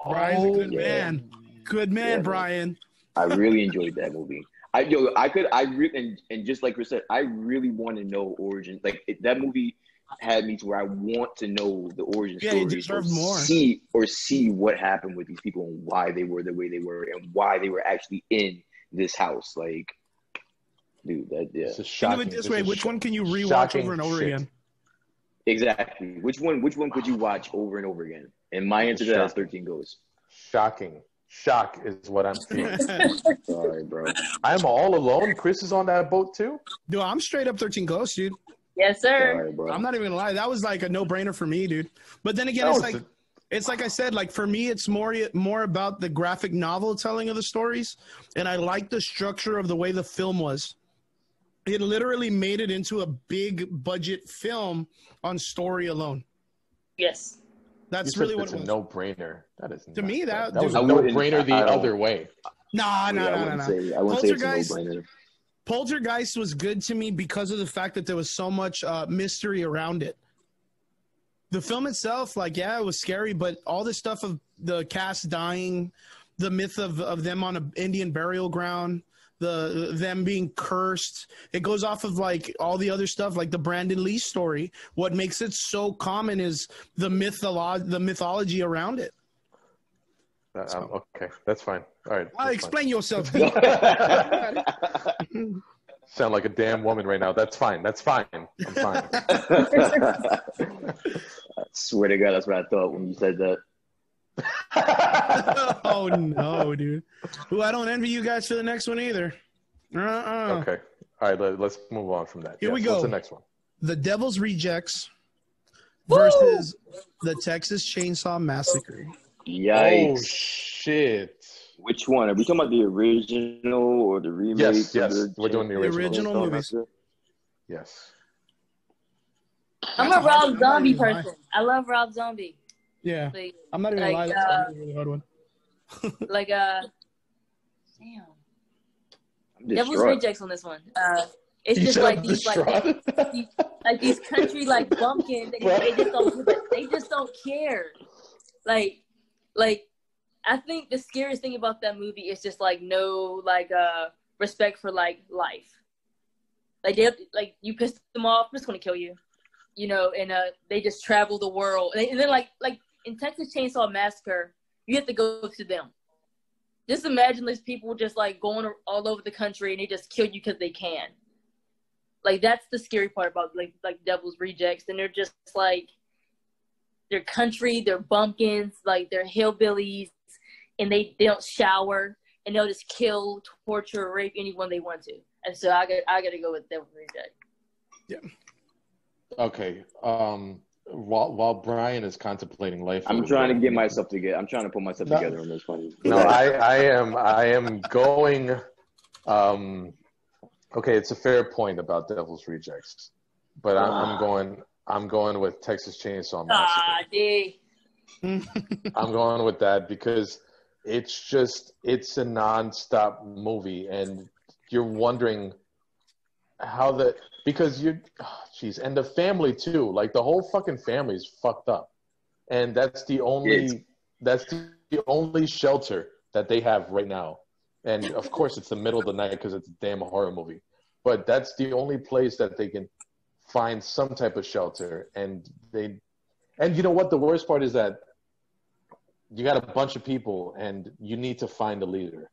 Brian's a good man. Good man, Brian. I really enjoyed that movie. And just like Chris said, I really want to know origin. Like that movie had me to where I want to know the origin story. You deserve more. See what happened with these people and why they were the way they were and why they were actually in this house. Like, dude, This is shocking. Think of it this way: which one can you rewatch over and over again? Exactly. Which one could you watch over and over again? And my answer to that is 13 Ghosts. Shocking. Shock is what I'm feeling. Sorry, bro. I'm all alone. Chris is on that boat too. Dude, I'm straight up 13 Ghosts, dude. Yes, sir. Sorry, bro. I'm not even gonna lie. That was like a no-brainer for me, dude. But then again, it's like I said, like for me, it's more about the graphic novel telling of the stories, and I like the structure of the way the film was. It literally made it into a big budget film on story alone. Yes. That's really what it's it was. a no-brainer. That is to me that was a no-brainer the other way. No. I wouldn't say it's a no-brainer. Poltergeist was good to me because of the fact that there was so much mystery around it. The film itself, like, yeah, it was scary, but all the stuff of the cast dying, the myth of them on an Indian burial ground, them being cursed, it goes off of like all the other stuff, like the Brandon Lee story. What makes it so common is the mythology around it. Okay, that's fine. All right. Explain yourself. Sound like a damn woman right now. That's fine. I'm fine. I swear to God, that's what I thought when you said that. Oh no, dude. Ooh, I don't envy you guys for the next one either. Okay. All right, let's move on from that. Here we go. What's the next one? The Devil's Rejects versus the Texas Chainsaw Massacre. Yikes. Oh shit. Which one? Are we talking about the original or the remake? Yes. We're doing the original movies. Yes. I'm a Rob Zombie person. I love Rob Zombie. Yeah. Like, I'm not even gonna lie, that's a really hard one. Like damn. Devil's Rejects on this one. It's just like these these country like bumpkins. They just don't care. Like I think the scariest thing about that movie is just like no respect for like life. Like they like you pissed them off, I'm just gonna kill you. You know, and they just travel the world. And then like in Texas Chainsaw Massacre, you have to go to them. Just imagine these people just like going all over the country and they just kill you because they can. Like that's the scary part about like Devil's Rejects, and they're just like they're country, they're bumpkins, like they're hillbillies, and they don't shower, and they'll just kill, torture, rape anyone they want to. And so I got to go with Devil's Rejects. Yeah. Okay. while Brian is contemplating life. I'm trying to get myself together. I'm trying to put myself together on this one. No, I am going. Okay, it's a fair point about Devil's Rejects, but I'm going with Texas Chainsaw Massacre. I'm going with that because it's a nonstop movie, and you're wondering because and the family too, like the whole fucking family is fucked up, and that's the only shelter that they have right now. And of course, it's the middle of the night because it's a damn horror movie. But that's the only place that they can find some type of shelter. And you know what? The worst part is that you got a bunch of people, and you need to find a leader.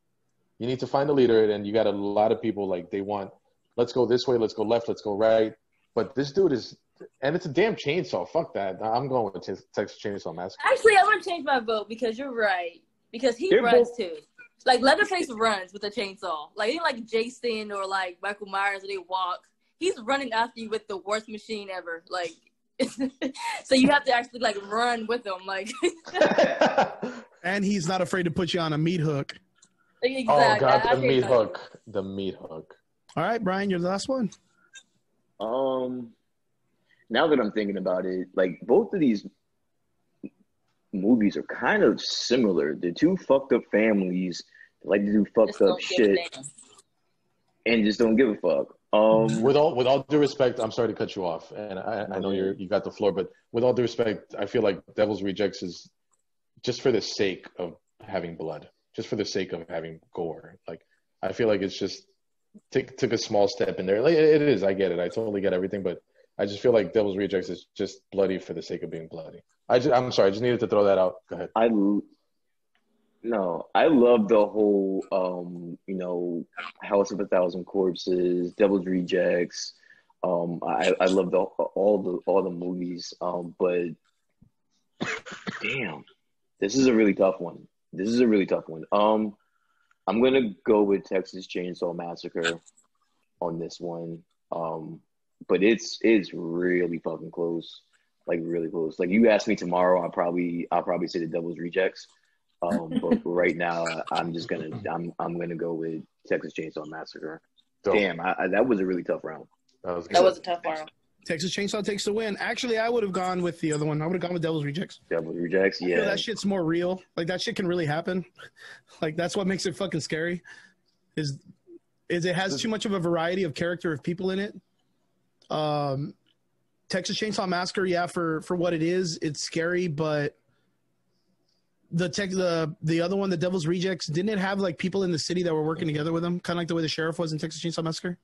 You need to find a leader, and you got a lot of people like they want. Let's go this way. Let's go left. Let's go right. But this dude and it's a damn chainsaw. Fuck that. I'm going with Texas Chainsaw Massacre. Actually, I want to change my vote because you're right. Because he runs too. Like Leatherface runs with a chainsaw. Like ain't like Jason or like Michael Myers where they walk. He's running after you with the worst machine ever. Like, so you have to actually like run with him. Like, and he's not afraid to put you on a meat hook. Exactly. Oh God, the meat hook. The meat hook. All right, Brian, you're the last one. Now that I'm thinking about it, like both of these movies are kind of similar. They're two fucked up families that like to do fucked up shit and just don't give a fuck. With all due respect, I'm sorry to cut you off, and I know you got the floor, but with all due respect, I feel like Devil's Rejects is just for the sake of having blood, just for the sake of having gore. Like I feel like it's just took a small step in there. Like, it is. I get it. I totally get everything, but I just feel like Devil's Rejects is just bloody for the sake of being bloody. I'm sorry. I just needed to throw that out. Go ahead. I love the whole, House of a Thousand Corpses, Devil's Rejects. I love all the movies. But damn, this is a really tough one. I'm gonna go with Texas Chainsaw Massacre on this one. But it's really fucking close. Like really close. Like you ask me tomorrow, I'll probably say the Devil's Rejects. But right now I'm gonna go with Texas Chainsaw Massacre. Dope. Damn, that was a really tough round. That was a tough round. Texas Chainsaw takes the win. Actually, I would have gone with the other one. I would have gone with Devil's Rejects. Devil's Rejects, yeah. That shit's more real. Like that shit can really happen. Like that's what makes it fucking scary. Is it has too much of a variety of character of people in it. Texas Chainsaw Massacre, yeah, for what it is, it's scary, but the other one, the Devil's Rejects, didn't it have like people in the city that were working together with them, kind of like the way the sheriff was in Texas Chainsaw Massacre?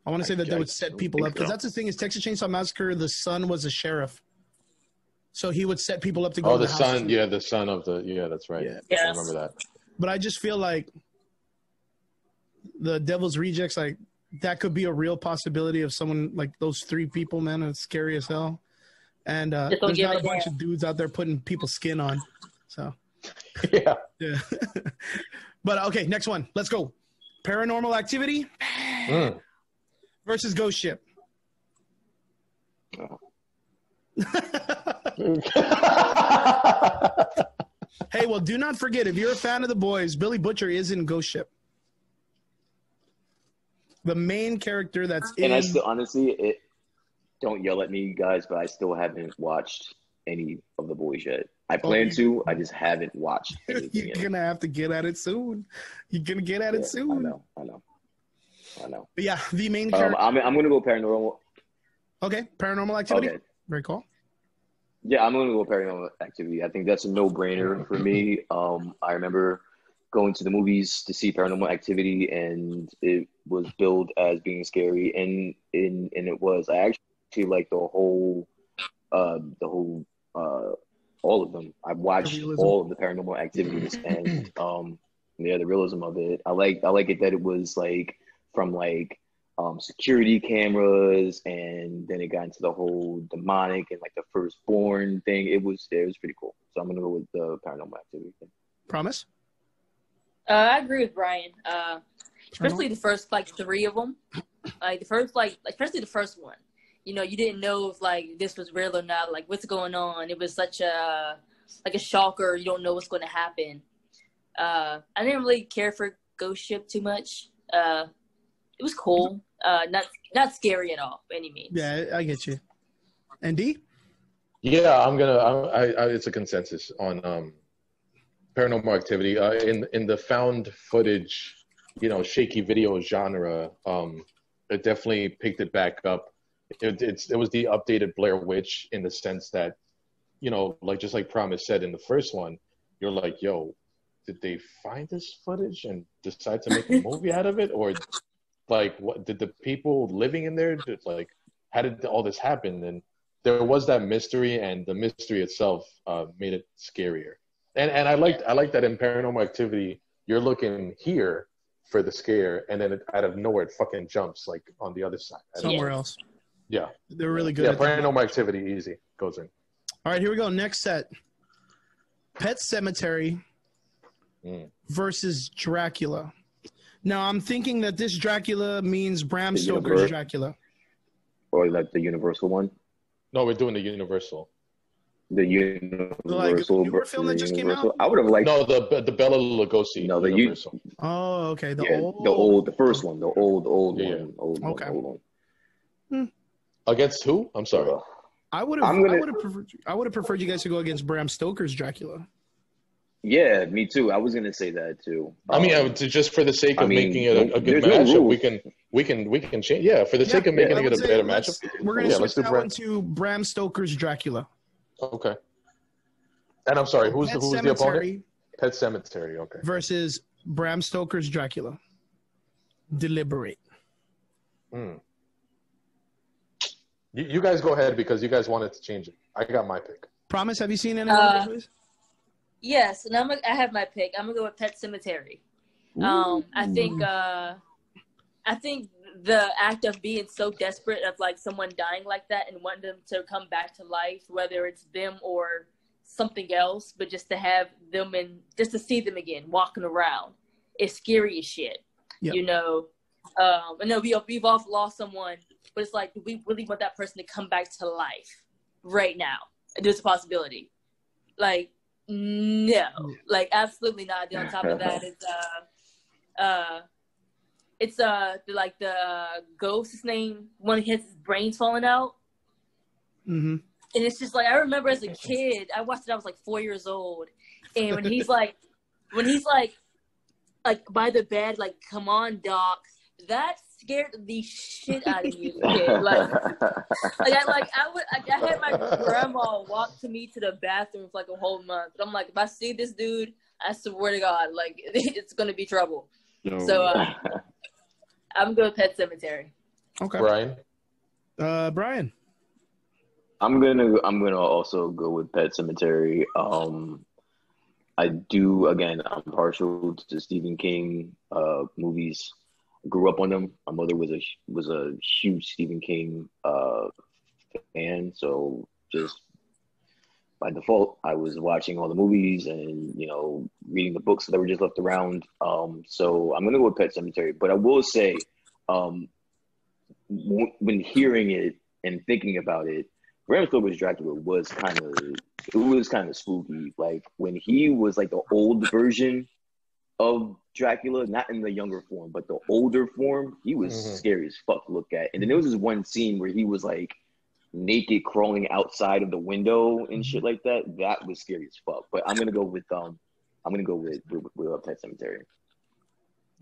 I want to say that they would set people up because that's the thing is Texas Chainsaw Massacre. The son was a sheriff, so he would set people up to go. Oh, the son, yeah, the son of the, yeah, that's right. Yeah, I remember that. But I just feel like the Devil's Rejects, like that could be a real possibility of someone like those three people, man. It's scary as hell, and there's not a bunch of dudes out there putting people's skin on. So yeah. But okay, next one. Let's go. Paranormal Activity. Versus Ghost Ship. Oh. Hey, well, do not forget, if you're a fan of The Boys, Billy Butcher is in Ghost Ship. The main character that's in... And I still, honestly, don't yell at me, guys, but I still haven't watched any of The Boys yet. I plan to, I just haven't watched anything You're going to have to get at it soon. You're going to get at it soon. I know. But yeah, the main character. I'm going to go Paranormal. Okay, Paranormal Activity. Okay. Very cool. Yeah, I'm going to go Paranormal Activity. I think that's a no-brainer for me. I remember going to the movies to see Paranormal Activity, and it was billed as being scary, and it was. I actually liked all of them. I watched all of the Paranormal Activities, and the realism of it. I like it that it was like from like security cameras, and then it got into the whole demonic and like the firstborn thing. It was pretty cool. So I'm gonna go with the Paranormal Activity thing. Promise? I agree with Brian. Especially the first like three of them. Like the first especially the first one. you didn't know if like this was real or not, like what's going on. It was such a shocker. You don't know what's going to happen. I didn't really care for Ghost Ship too much. It was cool. Not scary at all by any means. Yeah, I get you. And D? Yeah, it's a consensus on Paranormal Activity. In the found footage, shaky video genre, it definitely picked it back up. It was the updated Blair Witch in the sense that, just like Promise said in the first one, you're like, yo, did they find this footage and decide to make a movie out of it? Or like, what did the people living in there, how did all this happen? And there was that mystery, and the mystery itself made it scarier. And I like that in Paranormal Activity, you're looking here for the scare, and then out of nowhere it fucking jumps like on the other side. Somewhere else. Yeah. They're really good. Yeah, Paranormal Activity, easy. Goes in. All right, here we go. Next set. Pet Sematary versus Dracula. Now, I'm thinking that this Dracula means Bram Stoker's Dracula. Or like the Universal one? No, we're doing the Universal. The Universal. Like, newer film that just came out? I would have liked. No, the Bela Lugosi. No, the Universal. Oh, okay. The first one. The old one. Okay. Old one. Against who? I'm sorry. I would have preferred you guys to go against Bram Stoker's Dracula. Yeah, me too. I was gonna say that too. I mean, just for the sake of making it a good matchup, we can change. Yeah, for the sake of making it a better matchup, we're gonna switch that one to Bram Stoker's Dracula. Okay. And I'm sorry, who's the opponent? Pet Sematary. Okay. Versus Bram Stoker's Dracula. Deliberate. You guys go ahead because you guys wanted to change it. I got my pick. Promise, have you seen any of those? Yes, and I have my pick. I'm gonna go with Pet Sematary. I think the act of being so desperate of like someone dying like that and wanting them to come back to life, whether it's them or something else, but just to have them and just to see them again walking around, is scary as shit. Yep. I know we've all lost someone, but it's like, do we really want that person to come back to life right now? There's a possibility. Like, no, like absolutely not. And on top of that, it's the ghost's name when he has his brains falling out. Mm-hmm. And it's just like, I remember as a kid, I watched it. I was like 4 years old, and when he's like by the bed, like, come on, Doc. That scared the shit out of me as a kid. I had my grandma walk me to the bathroom for like a whole month. I'm like, if I see this dude, I swear to God, like it's gonna be trouble. No. So I'm going Pet Sematary. Okay. Brian. I'm gonna also go with Pet Sematary. I'm partial to Stephen King movies. Grew up on them. My mother was a huge Stephen King fan, so just by default, I was watching all the movies and reading the books that were just left around. So I'm gonna go with Pet Sematary. But I will say, when hearing it and thinking about it, Bram Stoker's Dracula was kind of spooky. Like when he was like the old version of Dracula, not in the younger form, but the older form, he was scary as fuck to look at. And then there was this one scene where he was like naked crawling outside of the window and shit like that. That was scary as fuck. But I'm gonna go with Pet Sematary.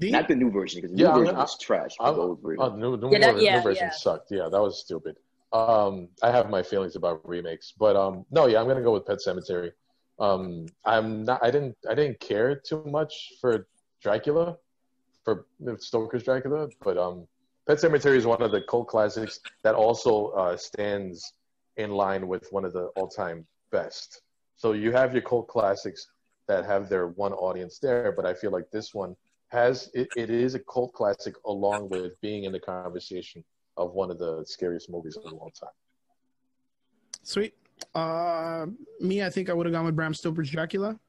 Not the new version, because the new version was trash. New version sucked. Yeah, that was stupid. I have my feelings about remakes, but I'm gonna go with Pet Sematary. I didn't care too much for Dracula, for Stoker's Dracula, but Pet Sematary is one of the cult classics that also stands in line with one of the all-time best. So you have your cult classics that have their one audience there, but I feel like this one it is a cult classic along with being in the conversation of one of the scariest movies of all time. Sweet. Me, I think I would have gone with Bram Stoker's Dracula.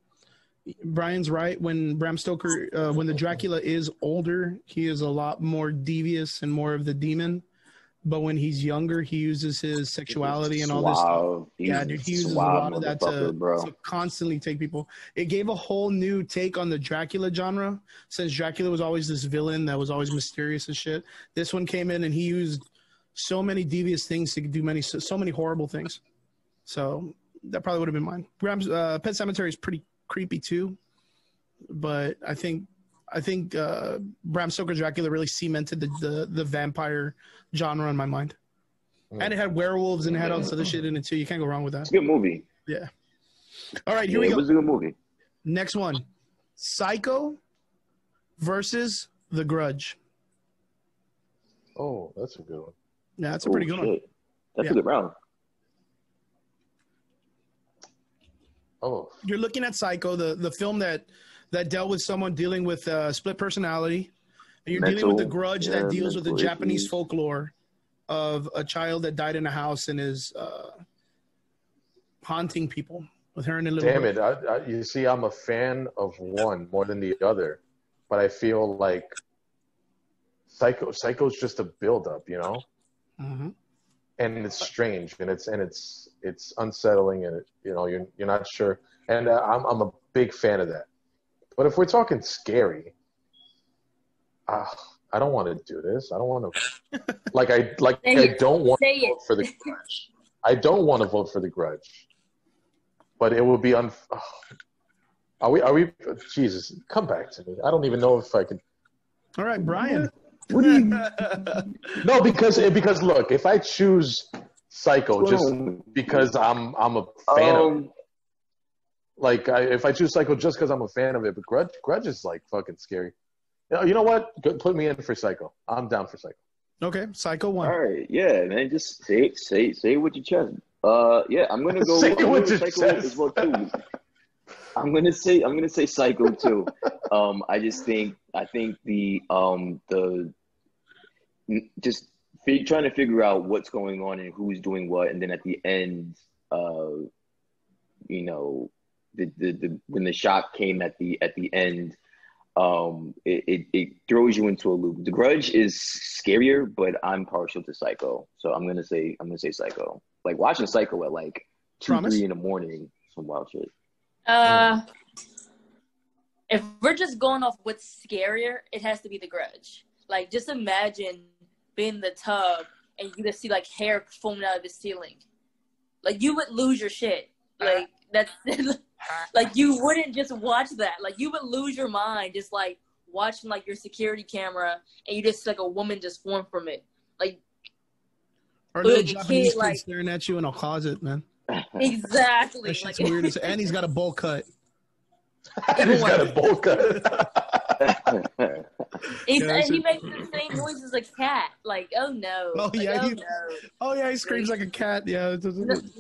Brian's right. When Bram Stoker, when the Dracula is older, he is a lot more devious and more of the demon. but when he's younger, he uses his sexuality and all this. Yeah, dude, he uses a lot of that to constantly take people. It gave a whole new take on the Dracula genre, since Dracula was always this villain that was always mysterious and shit. This one came in and he used so many devious things to do so many horrible things. So that probably would have been mine. Pet Sematary is pretty creepy too, but I think Bram Stoker's Dracula really cemented the vampire genre in my mind. And it had werewolves and it had all this other shit in it too. You can't go wrong with that. It's a good movie. Yeah. All right, here we go. It was a good movie. Next one. Psycho versus The Grudge. Oh, that's a good one. Yeah, that's a pretty good one. That's a good round. Oh. You're looking at Psycho, the film that dealt with someone dealing with split personality. And you're dealing with The Grudge that deals with the Japanese folklore of a child that died in a house and is haunting people with her and a little. Damn it! You see, I'm a fan of one more than the other, but I feel like Psycho's just a build-up, you know. Mm-hmm. And it's strange, and it's unsettling, and you're not sure. And I'm a big fan of that. But if we're talking scary, I don't want to do this. I don't want to I don't want to vote for The Grudge. I don't want to vote for The Grudge. But it would be Are we Jesus, come back to me. I don't even know if I could. All right, Brian. What do you No, because look, if I choose Psycho just because I'm a fan of it. If I choose Psycho just because I'm a fan of it, but Grudge is like fucking scary. You know what? Put me in for Psycho. I'm down for Psycho. Okay, Psycho 1. All right, yeah, man. Just say it with your chest. Yeah, I'm gonna go. Say it with your Psycho chest. as well too. I'm gonna say Psycho too. I think the just trying to figure out what's going on and who's doing what, and then at the end, when the shock came at the end, it throws you into a loop. The Grudge is scarier, but I'm partial to Psycho, so I'm gonna say Psycho. Like watching Psycho at like 2-3 in the morning, some wild shit. If we're just going off what's scarier, it has to be The Grudge. Like, just imagine being in the tub and you just see like hair foaming out of the ceiling. Like, you would lose your shit. Like, that's like, you wouldn't just watch that. Like, you would lose your mind just like watching like your security camera and you just like a woman just form from it. Like, or little Japanese kid staring at you in a closet, man. Exactly. That shit's weird. And he's got a bowl cut. He's got a bowl cut. And he makes the same noise as a cat. Like, oh no. Oh yeah. Like, he screams like a cat. Yeah.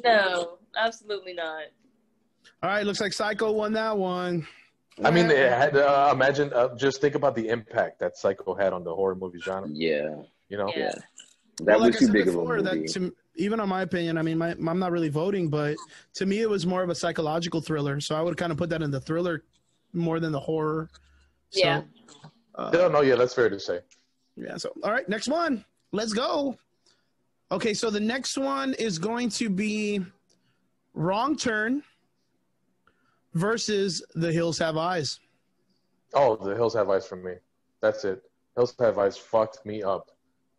No, absolutely not. All right. Looks like Psycho won that one. I mean, imagine. Just think about the impact that Psycho had on the horror movie genre. Yeah. You know. Yeah. That was too big of a movie. Even on my opinion, I mean, I'm not really voting, but to me, it was more of a psychological thriller. So I would kind of put that in the thriller more than the horror. So, yeah. Yeah, that's fair to say. Yeah. So, all right, next one. Let's go. Okay, so the next one is going to be Wrong Turn versus The Hills Have Eyes. Oh, The Hills Have Eyes for me. That's it. Hills Have Eyes fucked me up.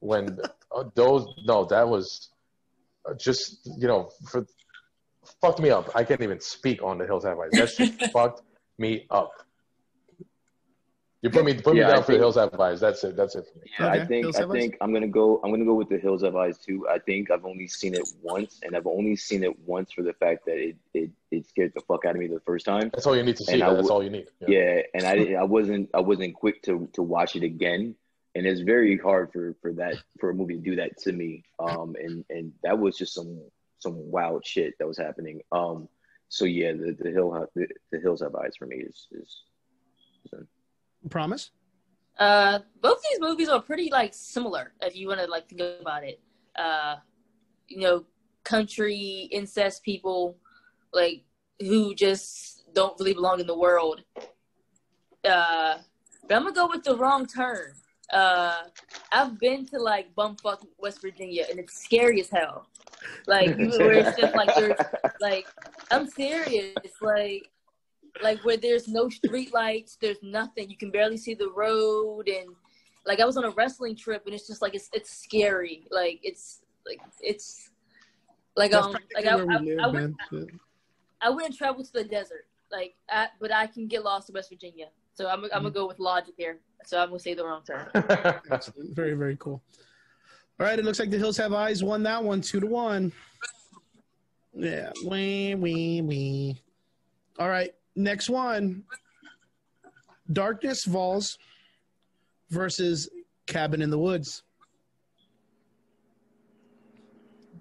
When that was just, fucked me up. I can't even speak on The Hills Have Eyes. That shit fucked me up. You put me down for The Hills Have Eyes. That's it for me. Yeah, okay. I think I'm gonna go with The Hills Have Eyes too. I think I've only seen it once, and I've only seen it once for the fact that it scared the fuck out of me the first time. That's all you need to see. That's all you need. Yeah, and I wasn't quick to watch it again. And it's very hard for a movie to do that to me. And that was just some wild shit that was happening. So yeah, the Hills Have Eyes for me is Promise? Both these movies are pretty like similar if you want to like think about it. Country incest people like who just don't really belong in the world. But I'm gonna go with The Wrong Turn. I've been to like bumfuck West Virginia, and it's scary as hell. Like where it's just like there's like I'm serious. Like where there's no street lights, there's nothing. You can barely see the road, and like I was on a wrestling trip, and it's just like it's scary. Like it's like I wouldn't travel to the desert. But I can get lost in West Virginia. So I'm gonna go with logic here. So I'm gonna say the wrong term. Very, very cool. All right, it looks like the Hills Have Eyes won that one 2-1. Yeah, wee. All right, next one. Darkness Falls versus Cabin in the Woods.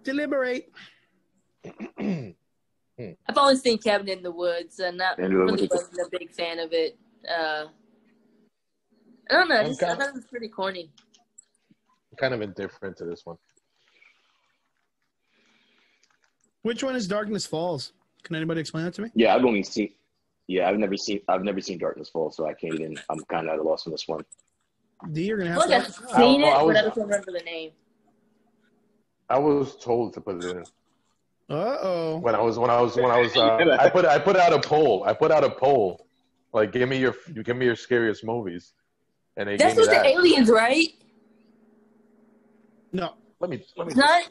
Deliberate. I've only seen Cabin in the Woods, and not really wasn't a big fan of it. I don't know. I thought it was pretty corny. I'm kind of indifferent to this one. Which one is Darkness Falls? Can anybody explain that to me? Yeah, I've never seen Darkness Falls, so I can't even. I'm kind of at a loss on this one. D, you're gonna have to. I've seen it, but I don't remember the name. I was told to put it in. Uh-oh. When I was I put out a poll. Like give me your scariest movies. And they That's gave me with that. the aliens, right? No. Let me It's not?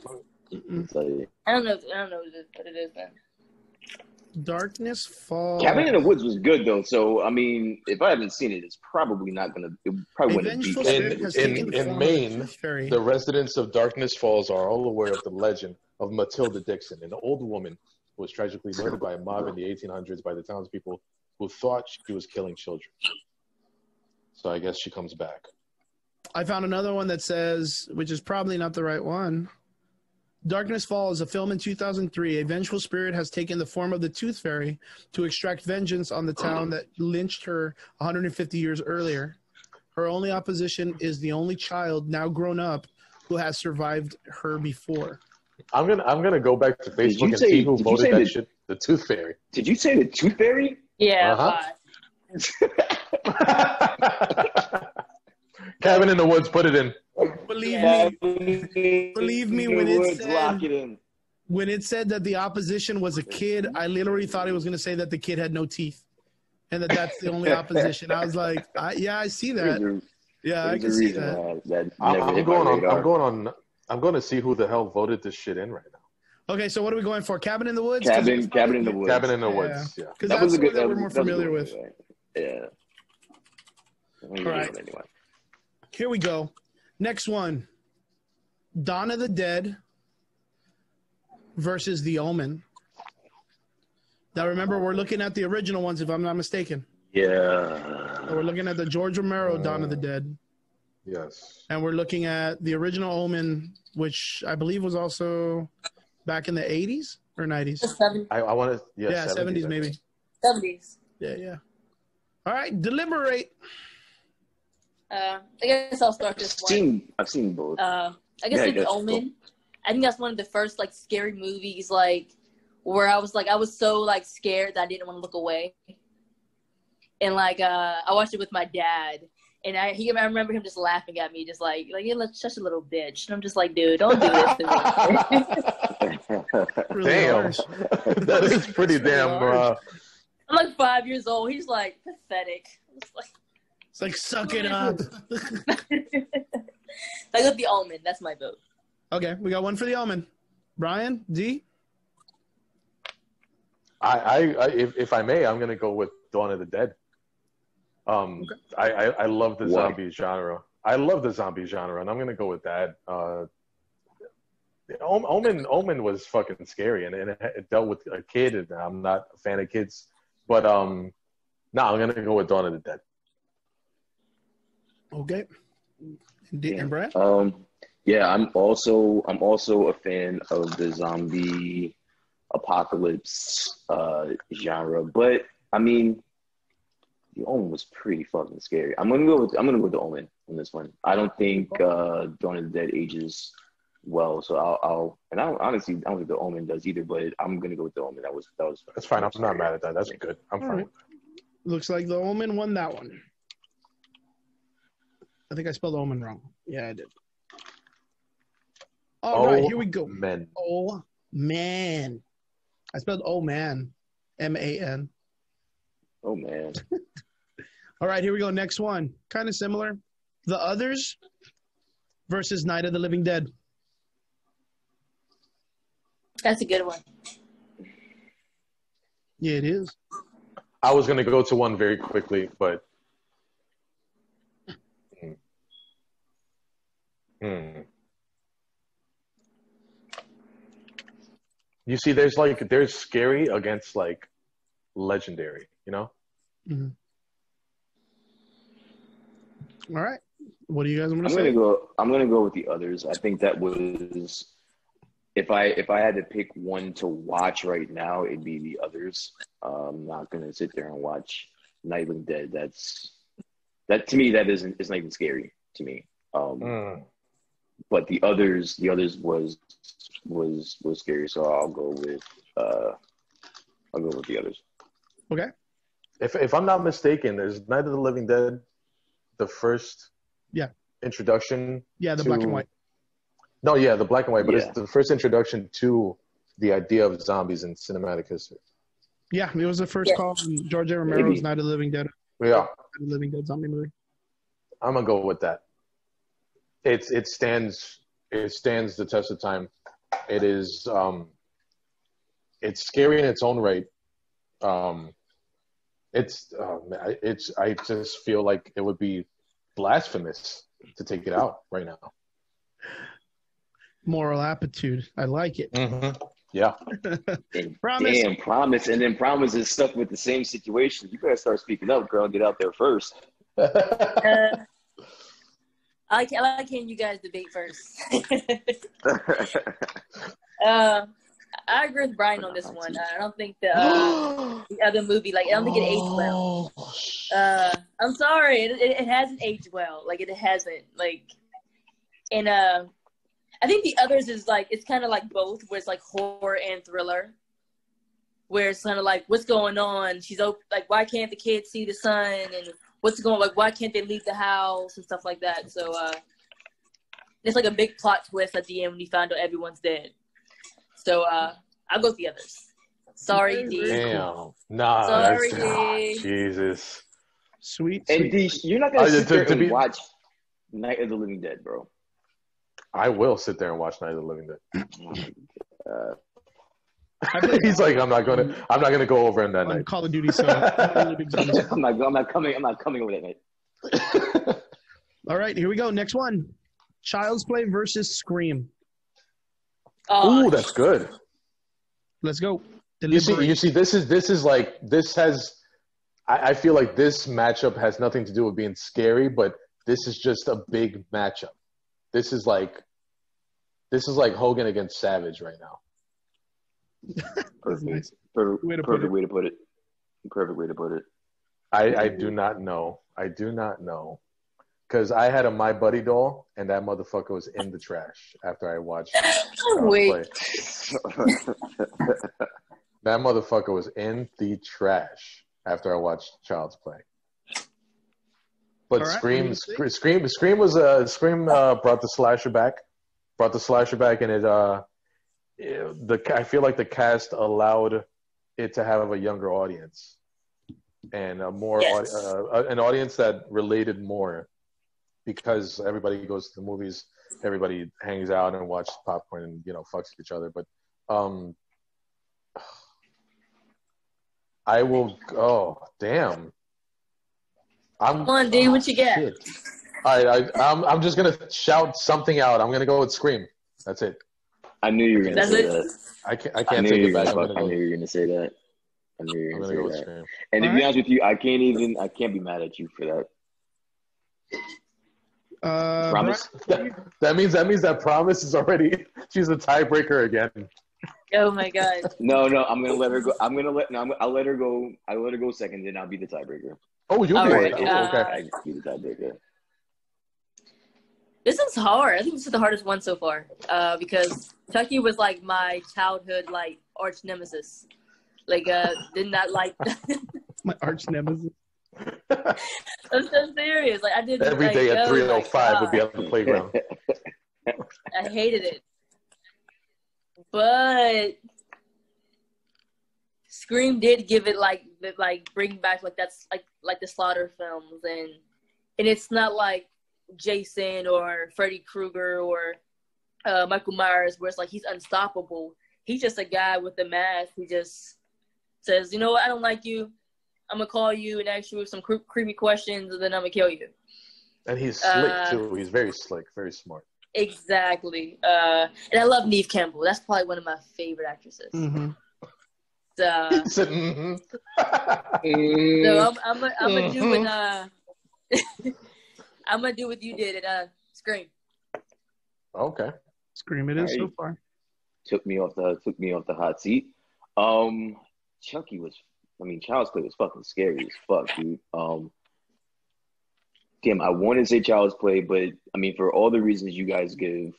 So, I don't know what it is then. Darkness Falls. Cabin in the Woods was good though, so I mean, if I haven't seen it, it's probably not gonna. It probably wouldn't be. In Maine, the residents of Darkness Falls are all aware of the legend of Matilda Dixon, an old woman who was tragically murdered by a mob in the 1800s by the townspeople who thought she was killing children. So I guess she comes back. I found another one that says, which is probably not the right one. Darkness Falls, a film in 2003. A vengeful spirit has taken the form of the Tooth Fairy to extract vengeance on the town that lynched her 150 years earlier. Her only opposition is the only child, now grown up, who has survived her before. I'm gonna go back to Facebook and see who voted that shit. The Tooth Fairy. Did you say the Tooth Fairy? Yeah. Cabin in the Woods, put it in. Believe me when it said that the opposition was a kid, I literally thought it was going to say that the kid had no teeth and that's the only opposition. I was like, I see that. Yeah, I can see that. I'm going to see who the hell voted this shit in right now. Okay, so what are we going for? Cabin in the Woods? Cabin in the Woods. Cabin in the Woods, yeah. Because that's the one that we're more familiar with. Yeah. All right. Here we go. Next one. Dawn of the Dead versus The Omen. Now remember, we're looking at the original ones, if I'm not mistaken. Yeah. So we're looking at the George Romero Dawn of the Dead. Yes. And we're looking at the original Omen, which I believe was also back in the 80s or 90s. I want to, yeah, 70s maybe. 70s. Yeah. All right, deliberate. I guess I'll start this one. I've seen both. I guess it's Omen. I think that's one of the first like scary movies where I was so like scared that I didn't want to look away. And I watched it with my dad, and I remember him just laughing at me, just like you're such a little bitch. And I'm just like, dude, don't do this to me. Damn, that is pretty damn. I'm like 5 years old. He's like pathetic. It's like suck it up. I got The Omen. That's my vote. Okay, we got one for The Omen. Brian, D. If I may, I'm gonna go with Dawn of the Dead. Okay. I love the zombie genre. I love the zombie genre, and I'm gonna go with that. Omen was fucking scary, and it dealt with a kid, and I'm not a fan of kids, but I'm gonna go with Dawn of the Dead. Okay. And Brad? Yeah, I'm also a fan of the zombie apocalypse genre, but I mean, The Omen was pretty fucking scary. I'm gonna go with The Omen on this one. I don't think Dawn of the Dead ages well, so I don't think The Omen does either, but I'm gonna go with The Omen. That's fine. I'm not mad at that. That's good. I'm fine. Looks like The Omen won that one. I think I spelled Omen wrong. Yeah, I did. All right, here we go. Man. Oh, man. I spelled oh, man. M-A-N. Oh, man. All right, here we go. Next one. Kind of similar. The Others versus Night of the Living Dead. That's a good one. Yeah, it is. I was going to go to one very quickly, but you see, there's scary against like legendary, you know? Mm-hmm. All right. What do you guys want to say? I'm gonna go with The Others. I think that was if I had to pick one to watch right now, it'd be The Others. I'm not gonna sit there and watch Night of the Dead. That to me it's not even scary to me. But The Others was scary. So I'll go with The Others. Okay. If I'm not mistaken, there's Night of the Living Dead, the first introduction. Yeah, the black and white. No, yeah, the black and white, but Yeah. it's the first introduction to the idea of zombies in cinematic history. Yeah, it was the first call from George A. Romero's Night of the Living Dead. Yeah. Night of the Living Dead zombie movie. I'm gonna go with that. It stands the test of time. It is it's scary in its own right. I just feel like it would be blasphemous to take it out right now. Moral aptitude. I like it. Mm-hmm. Yeah. Promise. Damn, Promise. And then Promise is stuck with the same situation. You better start speaking up, girl. Get out there first. I like hearing you guys debate first. I agree with Brian on this one. I don't think the other movie, like, I don't think it aged well. I'm sorry, it hasn't aged well. Like, it hasn't. Like, and I think The Others is like, it's kind of like both, where it's like horror and thriller. Where it's kind of like, what's going on? She's like, why can't the kids see the sun? And what's going on? Like, why can't they leave the house and stuff like that? So it's like a big plot twist at the end when you find out everyone's dead. So I'll go with The Others. Sorry, D. Damn. Nah. Sorry, D. Jesus. Sweet. And D, you're not going to sit there and watch Night of the Living Dead, bro. I will sit there and watch Night of the Living Dead. Oh He's like, I'm not gonna go over in that on night. Call of Duty, so really big zombies. I'm not coming over that night. All right, here we go. Next one. Child's Play versus Scream. Ooh, that's good. Let's go. You see, this is like, this has, I feel like this matchup has nothing to do with being scary, but this is just a big matchup. This is like Hogan against Savage right now. Perfect. Nice. Perfect Way to put it. Perfect way to put it. I do not know. Because I had a My Buddy doll, and that motherfucker was in the trash after I watched Wait. play. That motherfucker was in the trash after I watched Child's Play. But right, Scream was Scream brought the slasher back. And I feel like the cast allowed it to have a younger audience and an audience that related more, because everybody goes to the movies, everybody hangs out and watches popcorn and fucks each other. But I will. Oh damn! Come on, D, what you got? Shit. All right, I'm just gonna shout something out. I'm gonna go with Scream. That's it. I knew you were gonna say that. I can't take it back. I knew you were gonna say that. I knew you were gonna say that. Scream. And to be honest with you, I can't be mad at you for that. Promise. That means that Promise is already. She's a tiebreaker again. Oh my god. No, I'm gonna let her go. I'll let her go. I'll let her go second, then I'll be the tiebreaker. Oh, you'll be right. okay. I'll be the tiebreaker. This is hard. I think this is the hardest one so far. Because Chucky was like my childhood arch nemesis. Did not like My arch nemesis. I'm so serious. Like I did Every day at 3:05 would be on the playground. I hated it, but Scream did give it like bring back like that's like the Slaughter films, and it's not like Jason or Freddy Krueger or Michael Myers where it's like he's unstoppable. He's just a guy with a mask who just says, you know what, I don't like you. I'm gonna call you and ask you some creepy questions, and then I'm gonna kill you. And he's slick too. He's very slick, very smart. Exactly. And I love Neve Campbell. That's probably one of my favorite actresses. Mm-hmm. He said, So I'm gonna do what I'm gonna do what you did at Scream. Okay. Scream it is so far. Took me off the hot seat. Child's Play was fucking scary as fuck, dude. Damn, I want to say Child's Play, but I mean, for all the reasons you guys give,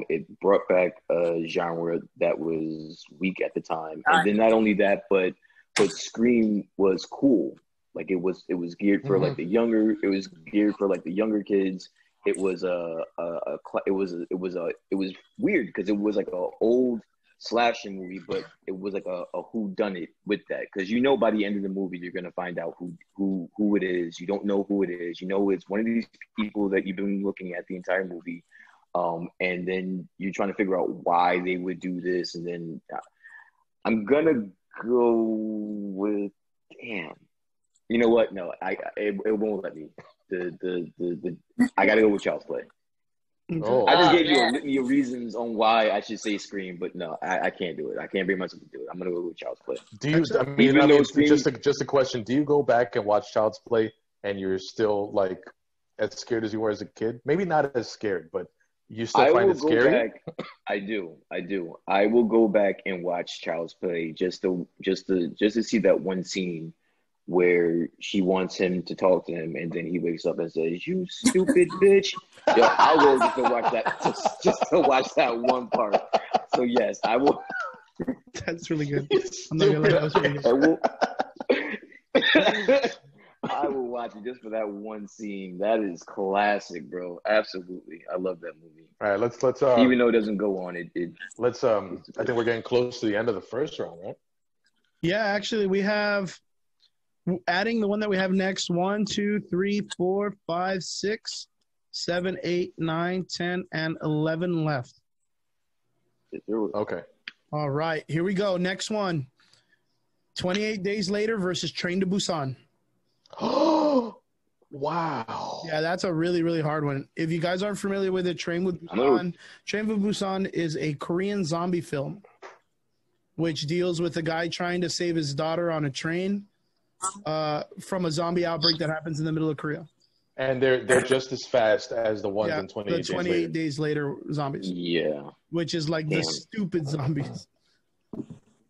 it brought back a genre that was weak at the time, and then not only that, but Scream was cool. Like it was geared for like the younger. It was geared for like the younger kids. It was it was weird because it was like a old slasher movie, but it was like a whodunit with that, because you know by the end of the movie you're gonna find out who it is. You don't know who it is. You know it's one of these people that you've been looking at the entire movie, and then you're trying to figure out why they would do this. And then I'm gonna go with you know what? No, it won't let me. I gotta go with Child's Play. I just gave you a litany of reasons on why I should say Scream, but no, I can't do it. I can't bring myself to do it. I'm gonna go with Child's Play. Just a question. Do you go back and watch Child's Play and you're still like as scared as you were as a kid? Maybe not as scared, but you still find it scary? I do. I will go back and watch Child's Play just to see that one scene where she wants him to talk to him, and then he wakes up and says, "You stupid bitch." Yo, I'll go just to watch that, just to watch that one part. So yes, I will. That's really good. I'm not gonna lie, that was really good. I will watch it just for that one scene. That is classic, bro. Absolutely, I love that movie. All right, let's even though it doesn't go on it. Let's I think we're getting close to the end of the first round, right? Yeah, actually, we have. Adding the one that we have next, 1, 2, 3, 4, 5, 6, 7, 8, 9, 10, and 11 left. Okay. All right, here we go. Next one. 28 Days Later versus Train to Busan. Oh, wow. Yeah, that's a really, really hard one. If you guys aren't familiar with it, Train to Busan is a Korean zombie film, which deals with a guy trying to save his daughter on a train from a zombie outbreak that happens in the middle of Korea. And they're just as fast as the ones in 28 days later zombies. Yeah. Which is like the stupid zombies.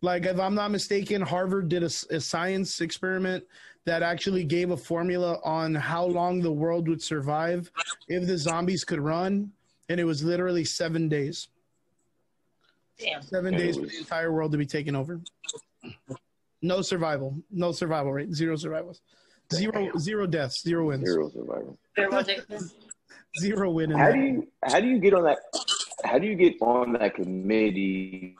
Like, if I'm not mistaken, Harvard did a science experiment that actually gave a formula on how long the world would survive if the zombies could run, and it was literally 7 days. Damn. 7 days for the entire world to be taken over. No survival rate. Zero survivals. Zero deaths. Zero wins. Zero survival. Zero win. How do you get on that? How do you get on that committee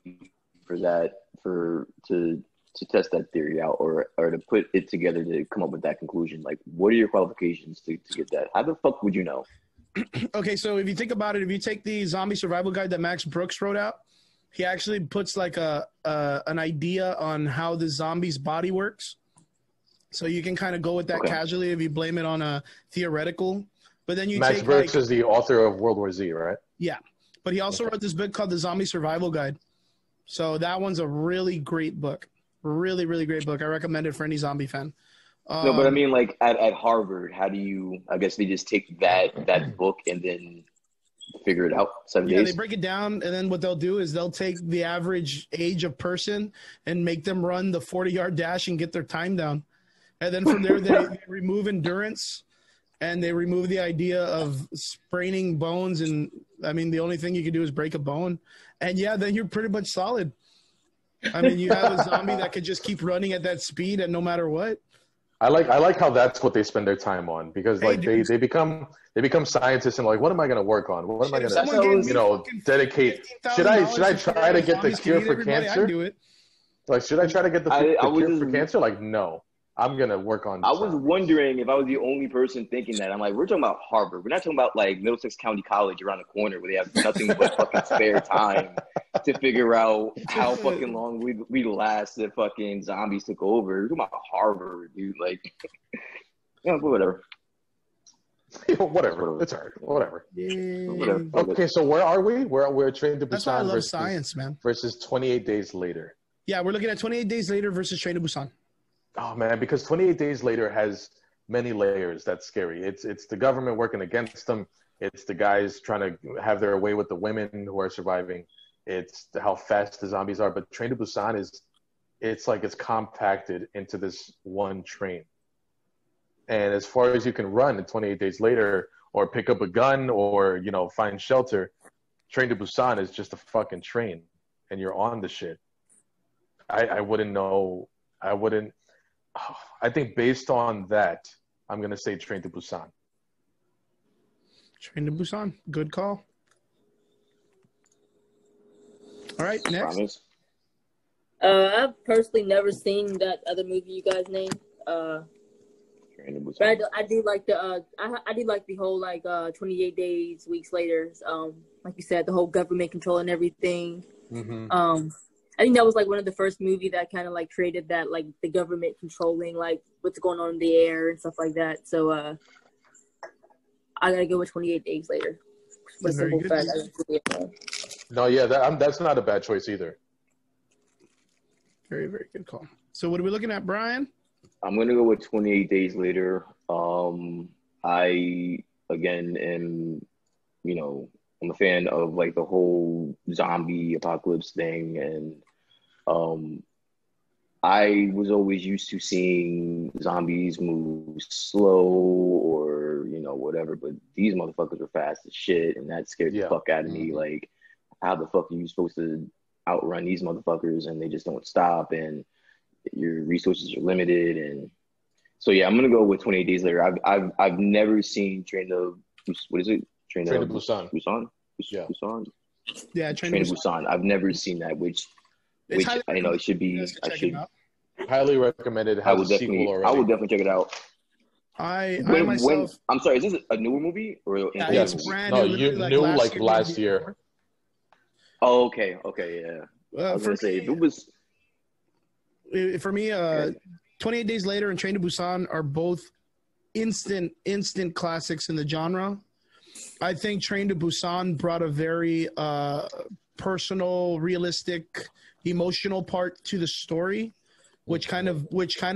to test that theory out, or to put it together to come up with that conclusion? Like, what are your qualifications to get that? How the fuck would you know? Okay, so if you think about it, if you take the zombie survival guide that Max Brooks wrote out, he actually puts like an idea on how the zombie's body works. So you can kind of go with that casually if you blame it on a theoretical. But then Max Brooks is the author of World War Z, right? Yeah. But he also wrote this book called The Zombie Survival Guide. So that one's a really great book. Really, really great book. I recommend it for any zombie fan. No, but I mean, like at Harvard, how do you? I guess they just take that book and then figure it out. 7 days. Yeah, they break it down, and then what they'll do is they'll take the average age of person and make them run the 40-yard dash and get their time down. And then from there, they remove endurance, and they remove the idea of spraining bones. And I mean, the only thing you can do is break a bone. And yeah, then you're pretty much solid. I mean, you have a zombie that could just keep running at that speed and no matter what. I like how that's what they spend their time on, because like they become scientists and like, what am I going to work on? What am I going to dedicate? Should I try to get the cure for cancer? Do it. Like, should I try to get the cure for cancer? Like, no. I'm going to work on I was wondering if I was the only person thinking that. I'm like, we're talking about Harvard. We're not talking about, like, Middlesex County College around the corner where they have nothing but fucking spare time to figure out how fucking long we last if fucking zombies took over. We're talking about Harvard, dude. Like, yeah, whatever. Whatever. It's all right. Whatever. Yeah. Whatever. Okay, so where are we? We're Train to Busan. That's why I love science, man. Versus 28 Days Later. Yeah, we're looking at 28 Days Later versus Train to Busan. Oh man, because 28 Days Later has many layers. That's scary. It's the government working against them. It's the guys trying to have their way with the women who are surviving. It's how fast the zombies are. But Train to Busan it's compacted into this one train. And as far as you can run in 28 Days Later, or pick up a gun, or find shelter, Train to Busan is just a fucking train, and you're on the shit. I wouldn't know. I think based on that, I'm going to say Train to Busan. Train to Busan. Good call. All right, next. Promise. I've personally never seen that other movie you guys named. Train to Busan. But I do like the I do like the whole 28 days, weeks later. Like you said, the whole government control and everything. Mm-hmm. I think that was one of the first movies that kind of created that the government controlling what's going on in the air and stuff like that. So I gotta go with 28 Days Later. For simple fact. No, yeah, that's not a bad choice either. Very, very good call. So what are we looking at, Brian? I'm gonna go with 28 Days Later. I again am, I'm a fan of the whole zombie apocalypse thing, and I was always used to seeing zombies move slow or whatever, but these motherfuckers were fast as shit, and that scared the fuck out of me. Like, how the fuck are you supposed to outrun these motherfuckers and they just don't stop, and your resources are limited? And so yeah, I'm gonna go with 28 Days Later. I've never seen Train to Busan. Yeah. Busan. Yeah, Train to Busan. I've never seen that, which I know it should be. I should highly recommend it. I will definitely check it out. I myself. I'm sorry. Is this a newer movie or? Yes. Brand no, new, you knew last year. Oh, okay, yeah. I was gonna say if it was. For me, 28 Days Later and Train to Busan are both instant classics in the genre. I think Train to Busan brought a very personal, realistic, emotional part to the story, which kind of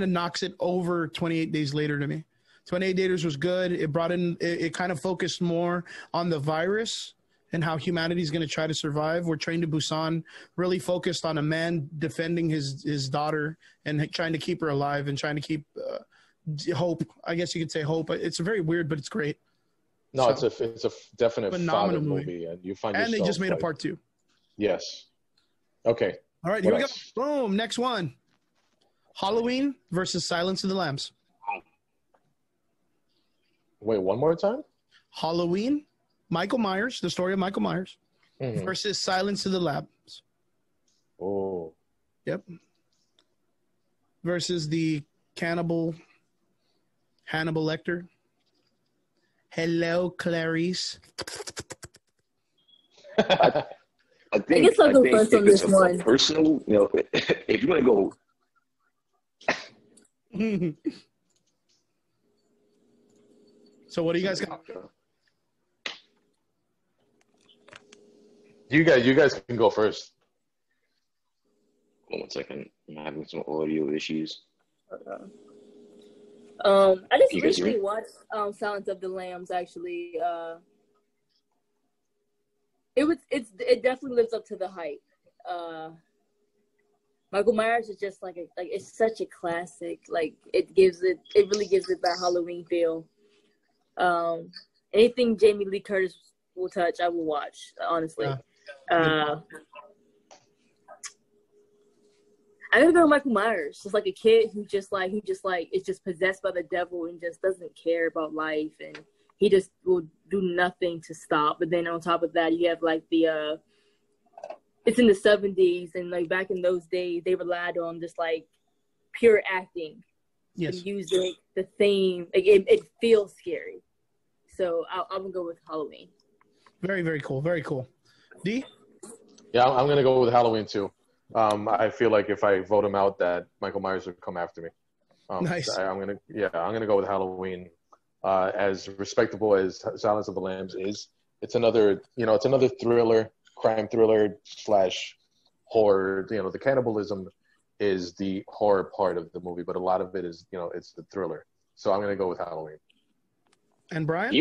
knocks it over 28 Days Later to me. 28 Days was good. It brought in, it kind of focused more on the virus and how humanity is going to try to survive. Where Train to Busan really focused on a man defending his daughter and trying to keep her alive and trying to keep hope. I guess you could say hope. It's very weird, but it's great. No, so, it's a definite phenomenal movie, and you find yourself. And they just made a part 2. Yes. Okay. All right, here we go. Boom. Next one. Halloween versus Silence of the Lambs. Wait, one more time? Halloween, Michael Myers, the story of Michael Myers, versus Silence of the Lambs. Oh. Yep. Versus the cannibal Hannibal Lecter. Hello, Clarice. I think I'll go first on this one. Personal, if you want to go. So what do you guys got? You guys can go first. Hold on 1 second. I'm having some audio issues. I just recently watched Silence of the Lambs. Actually, it definitely lives up to the hype. Michael Myers is just it's such a classic. It really gives it that Halloween feel. Anything Jamie Lee Curtis will touch, I will watch. Honestly, I gotta go with Michael Myers. Just like a kid who just is just possessed by the devil and just doesn't care about life, and he just will do nothing to stop. But then on top of that, you have like it's in the 70s, and like back in those days, they relied on just like pure acting, the music, the theme. Like, it feels scary. So I'm gonna go with Halloween. Very, very cool. Very cool. D? Yeah, I'm gonna go with Halloween too. I feel like if I vote him out, that Michael Myers would come after me. Nice. I'm gonna go with Halloween. As respectable as Silence of the Lambs is, it's another thriller, crime thriller / horror. The cannibalism is the horror part of the movie, but a lot of it is, it's the thriller. So I'm gonna go with Halloween. And Brian? Can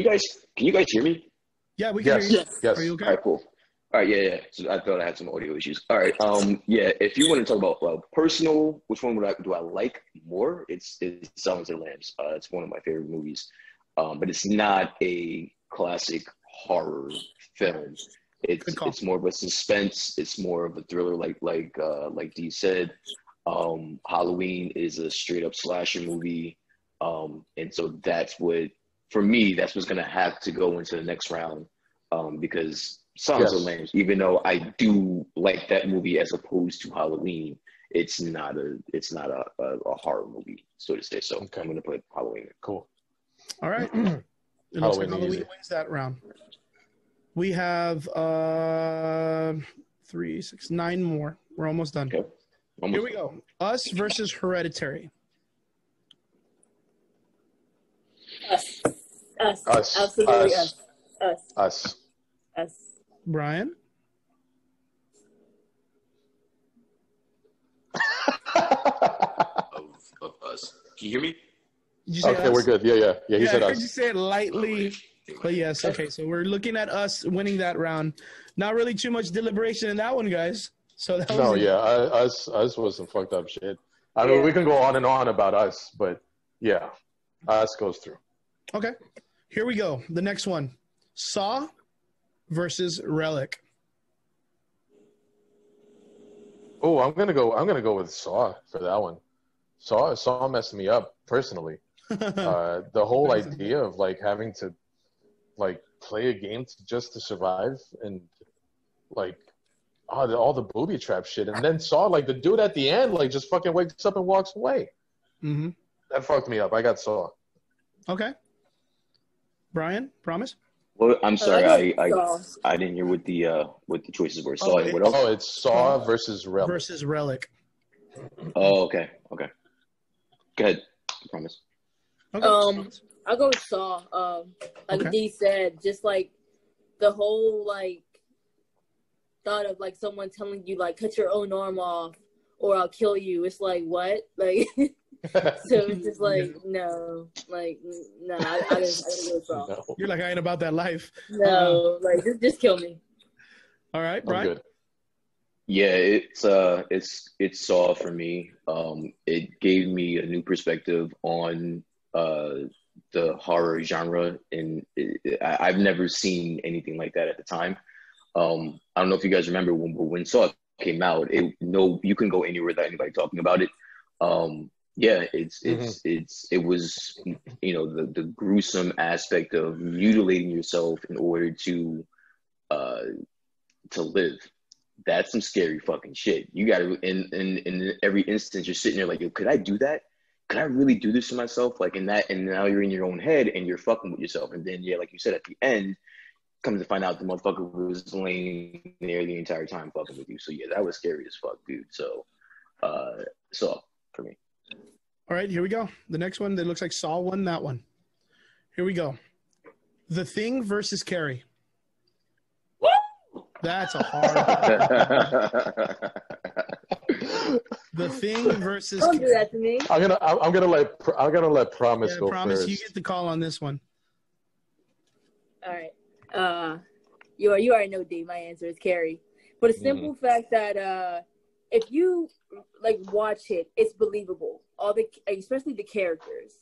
you guys hear me? Yeah, we can hear you. Yes. Are you okay? All right, cool. All right, yeah. So I thought I had some audio issues. All right, if you want to talk about personal, which one do I like more? It's Silence of the Lambs. It's one of my favorite movies, but it's not a classic horror film. It's more of a suspense. It's more of a thriller, like Dee said. Halloween is a straight up slasher movie, and so that's what's gonna have to go into the next round, because Silence of the Lambs, even though I do like that movie as opposed to Halloween, it's not a horror movie, so to say. So I'm gonna put Halloween. Cool. All right. It looks like Halloween wins that round. We have 3, 6, 9 more. We're almost done. Okay. Here we go. Us versus Hereditary. Us. Us. Absolutely Us. Us. Brian? of us. Can you hear me? Did you say Okay, us? we're good. Yeah. He said I us. heard you say it lightly, but yes. Okay, so we're looking at us winning that round. Not really too much deliberation in that one, guys. So that was us was some fucked up shit. I mean, we can go on and on about us, but yeah, us goes through. Okay, here we go. The next one, Saw versus Relic. Oh, I'm gonna go with Saw for that one. Saw messed me up personally. The whole idea of like having to like play a game just to survive, and like all the booby trap shit, and then Saw, like the dude at the end, like just fucking wakes up and walks away. Mm-hmm. That fucked me up. I got Saw. Okay. Brian, promise? Well, I'm sorry, I didn't hear what the choices were. Saw and what else? Oh, it's Saw versus Relic. Versus Relic. Oh, okay. Go ahead. I promise. Okay. I'll go with Saw. Like Dee said, just like the whole like thought of like someone telling you like cut your own arm off or I'll kill you. It's like what? Like so it's just like no. I gotta go with Saw. No. You're like I ain't about that life. No, like just kill me. All right, Brian. I'm good. Yeah, it's Saw for me. It gave me a new perspective on the horror genre, and I've never seen anything like that at the time. I don't know if you guys remember when Saw came out. You can go anywhere without anybody talking about it. It was the gruesome aspect of mutilating yourself in order to live. That's some scary fucking shit. You gotta in every instance you're sitting there like, yo, could I do that? Could I really do this to myself? Like and now you're in your own head and you're fucking with yourself. And then like you said at the end, come to find out the motherfucker was laying there the entire time fucking with you. So yeah, that was scary as fuck, dude. So Saw for me. All right, here we go. The next one that looks like Saw won that one. Here we go. The Thing versus Carrie. That's a hard one. The Thing versus Don't do that to me. I'm gonna let Promise go Promise, first. you get the call on this one. All right. You already know, D. My answer is Carrie. For the simple fact that if you like watch it, it's believable. Especially the characters.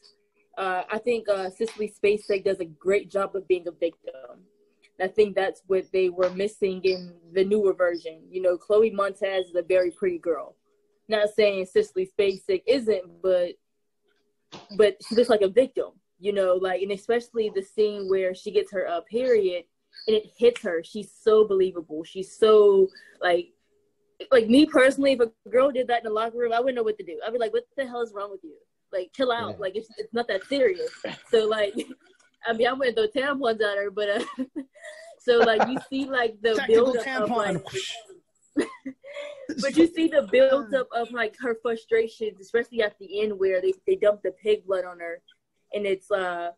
I think Cicely Spacek does a great job of being a victim. I think that's what they were missing in the newer version. Chloe Montez is a very pretty girl. not saying Cicely Spacek isn't, but she looks like a victim, you know, like, and especially the scene where she gets her period and it hits her. She's so believable. She's so like me personally, if a girl did that in the locker room, I wouldn't know what to do. I'd be like, what the hell is wrong with you? Like, chill out. Like, it's not that serious. So, like, I mean, I wouldn't throw tampons at her, but so, like, you see, like, the build-up of, like, but you see the build-up of, like, her frustrations, especially at the end where they dump the pig blood on her, and it's that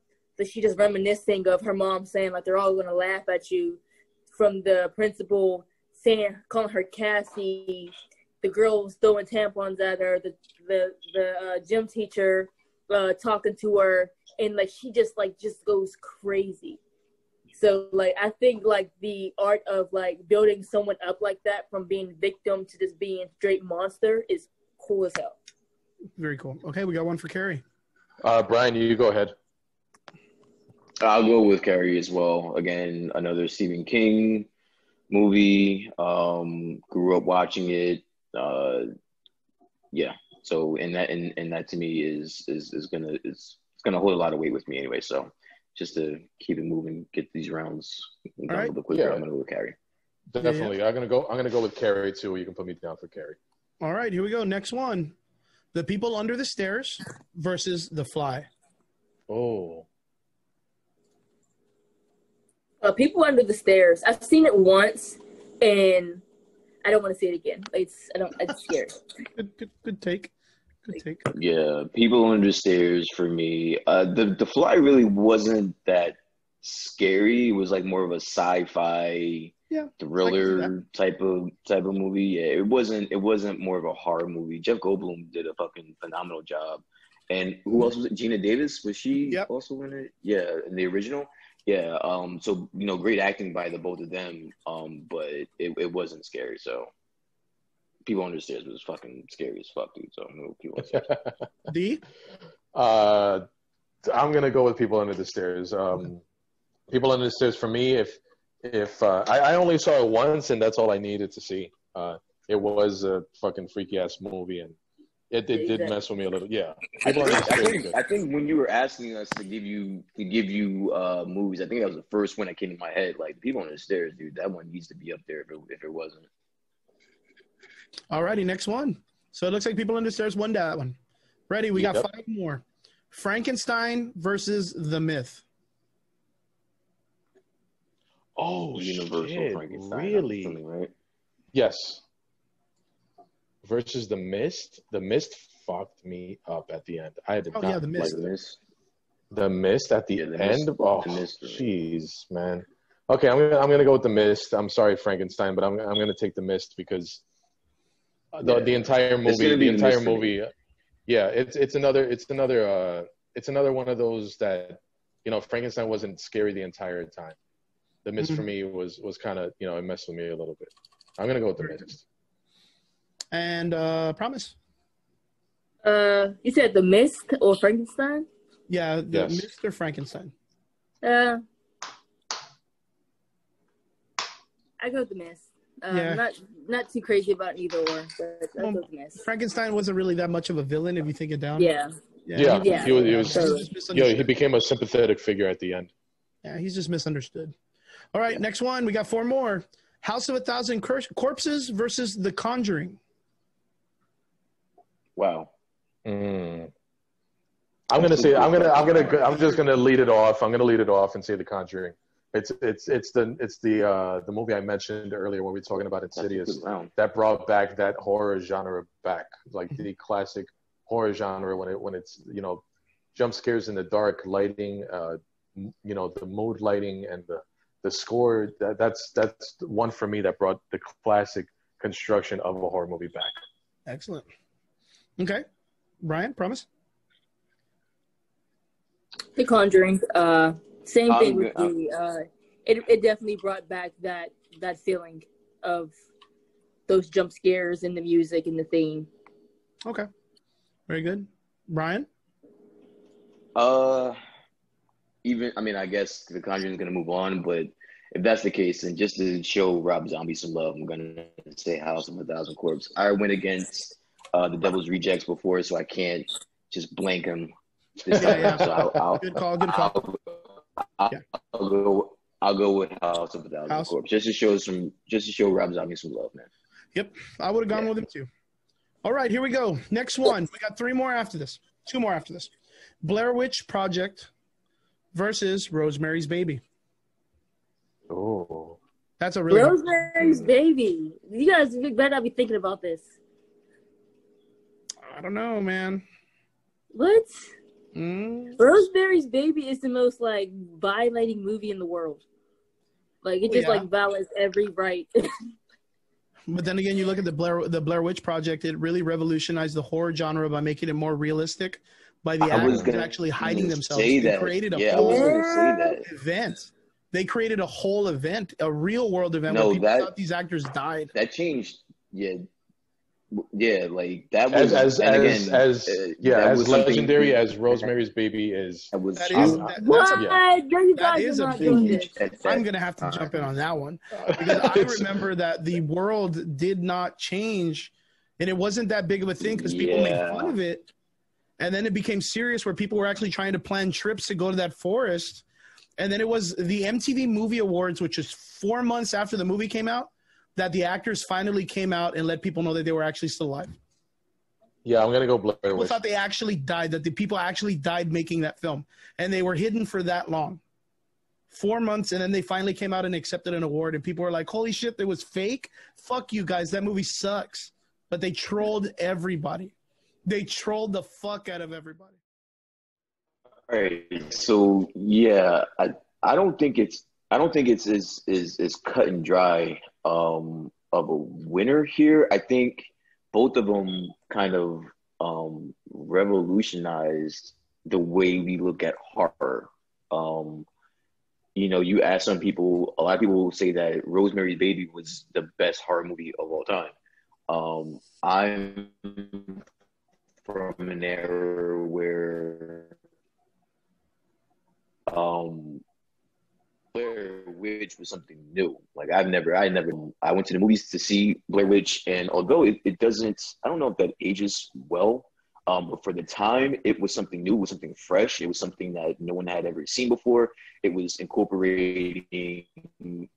she just reminiscing of her mom saying, like, they're all going to laugh at you, from the principal calling her Cassie, the girl was throwing tampons at her, the gym teacher talking to her, and like she just goes crazy. So like I think like the art of like building someone up like that from being victim to just being straight monster is cool as hell. Very cool. Okay, we got one for Carrie. Brian, you go ahead. I'll go with Carrie as well. Again, another Stephen King movie. Grew up watching it. Yeah. So and that to me is gonna hold a lot of weight with me anyway. So just to keep it moving, get these rounds done a little bit quicker. I'm gonna go with Carrie. Definitely. Yeah. I'm gonna go with Carrie too. You can put me down for Carrie. All right, here we go. Next one. The People Under the Stairs versus The Fly. Oh. People Under the Stairs. I've seen it once, and I don't want to see it again. I'm scared. Good take. Good take. Yeah, People Under the Stairs for me. The Fly really wasn't that scary. It was like more of a sci-fi thriller type of movie. Yeah, it wasn't more of a horror movie. Jeff Goldblum did a fucking phenomenal job. And who else was it? Gina Davis, was she also in it? Yeah, in the original. Yeah, so great acting by the both of them, but it wasn't scary. So People Under the Stairs was fucking scary as fuck, dude. So People Under the Stairs. D? I'm gonna go with People Under the Stairs. People Under the Stairs for me, if I only saw it once and that's all I needed to see. It was a fucking freaky ass movie and it did mess with me a little. Yeah. I think when you were asking us to give you movies, I think that was the first one that came to my head. Like People Under the Stairs, dude, that one needs to be up there if it wasn't. Alrighty, next one. So it looks like People Under the Stairs won that one. Ready? We got 5 more. Frankenstein versus The Myth. Oh, Universal shit. Frankenstein. Really? Right? Yes. Versus The Mist. The Mist fucked me up at the end. I did not The Mist. Like this. The Mist at the end. Oh, Mist, jeez, man. Okay, I'm gonna go with The Mist. I'm sorry, Frankenstein, but I'm gonna take The Mist because the entire movie. Yeah, it's another one of those that Frankenstein wasn't scary the entire time. The Mist for me was kind of it messed with me a little bit. I'm gonna go with The Mist. And Promise. You said The Mist or Frankenstein? Yeah, The Mist or Frankenstein. I go with The Mist. Not too crazy about either or, but I go with The Mist. Frankenstein wasn't really that much of a villain if you think it down. Yeah. He became a sympathetic figure at the end. Yeah, he's just misunderstood. All right, next one. We got 4 more. House of 1,000 Corpses versus The Conjuring. Wow. I'm just gonna lead it off. I'm gonna lead it off and say The Conjuring. It's the movie I mentioned earlier when we were talking about Insidious that brought back that horror genre back, like the classic horror genre when it's jump scares in the dark, lighting, the mood lighting and the score. That's one for me that brought the classic construction of a horror movie back. Excellent. Okay, Brian, Promise. The Conjuring. Same thing with the. It definitely brought back that feeling of those jump scares and the music and the theme. Okay, very good, Brian. I guess The Conjuring is gonna move on, but if that's the case, and just to show Rob Zombie some love, I'm gonna say House of 1,000 Corpses. I went against The Devil's Rejects before, so I can't just blank him. This Yeah. time. So Good call. I'll, I'll go with House of a Thousand Corpse just to show Rob Zombie some love, man. Yep, I would have gone with him too. All right, here we go. Next one. We got 3 more after this. 2 more after this. Blair Witch Project versus Rosemary's Baby. Oh, that's a really Rosemary's Baby. You guys better not be thinking about this. I don't know, man. What? Rosemary's Baby is the most like violating movie in the world. Like it just like violates every right. But then again, you look at the Blair Witch Project. It really revolutionized the horror genre by making it more realistic. By the actors actually hiding themselves, they created a whole event. They created a whole event, a real world event where people thought these actors died. That changed, like that was as legendary as Rosemary's Baby is. I'm gonna have to jump in on that one because I remember that the world did not change, and it wasn't that big of a thing because people made fun of it, and then it became serious where people were actually trying to plan trips to go to that forest, and then it was the MTV Movie Awards, which is 4 months after the movie came out, that the actors finally came out and let people know that they were actually still alive. Yeah, I'm going to go Blair Witch. People thought they actually died, that the people actually died making that film. And they were hidden for that long. 4 months, and then they finally came out and accepted an award. And people were like, holy shit, that was fake? Fuck you guys, that movie sucks. But they trolled everybody. They trolled the fuck out of everybody. All right, so I don't think it's as cut and dry of a winner here. I think both of them kind of revolutionized the way we look at horror. You ask some people, a lot of people say that Rosemary's Baby was the best horror movie of all time. I'm from an era where Blair Witch was something new. Like I went to the movies to see Blair Witch, and although it doesn't, I don't know if that ages well, but for the time, it was something new, it was something fresh, it was something that no one had ever seen before. It was incorporating, the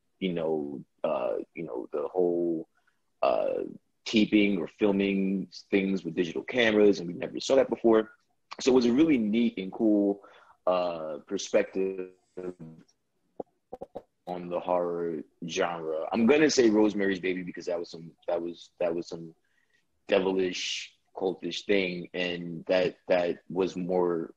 whole keeping or filming things with digital cameras, and we never saw that before. So it was a really neat and cool perspective on the horror genre. I'm gonna say Rosemary's Baby because that was some devilish, cultish thing, and that was more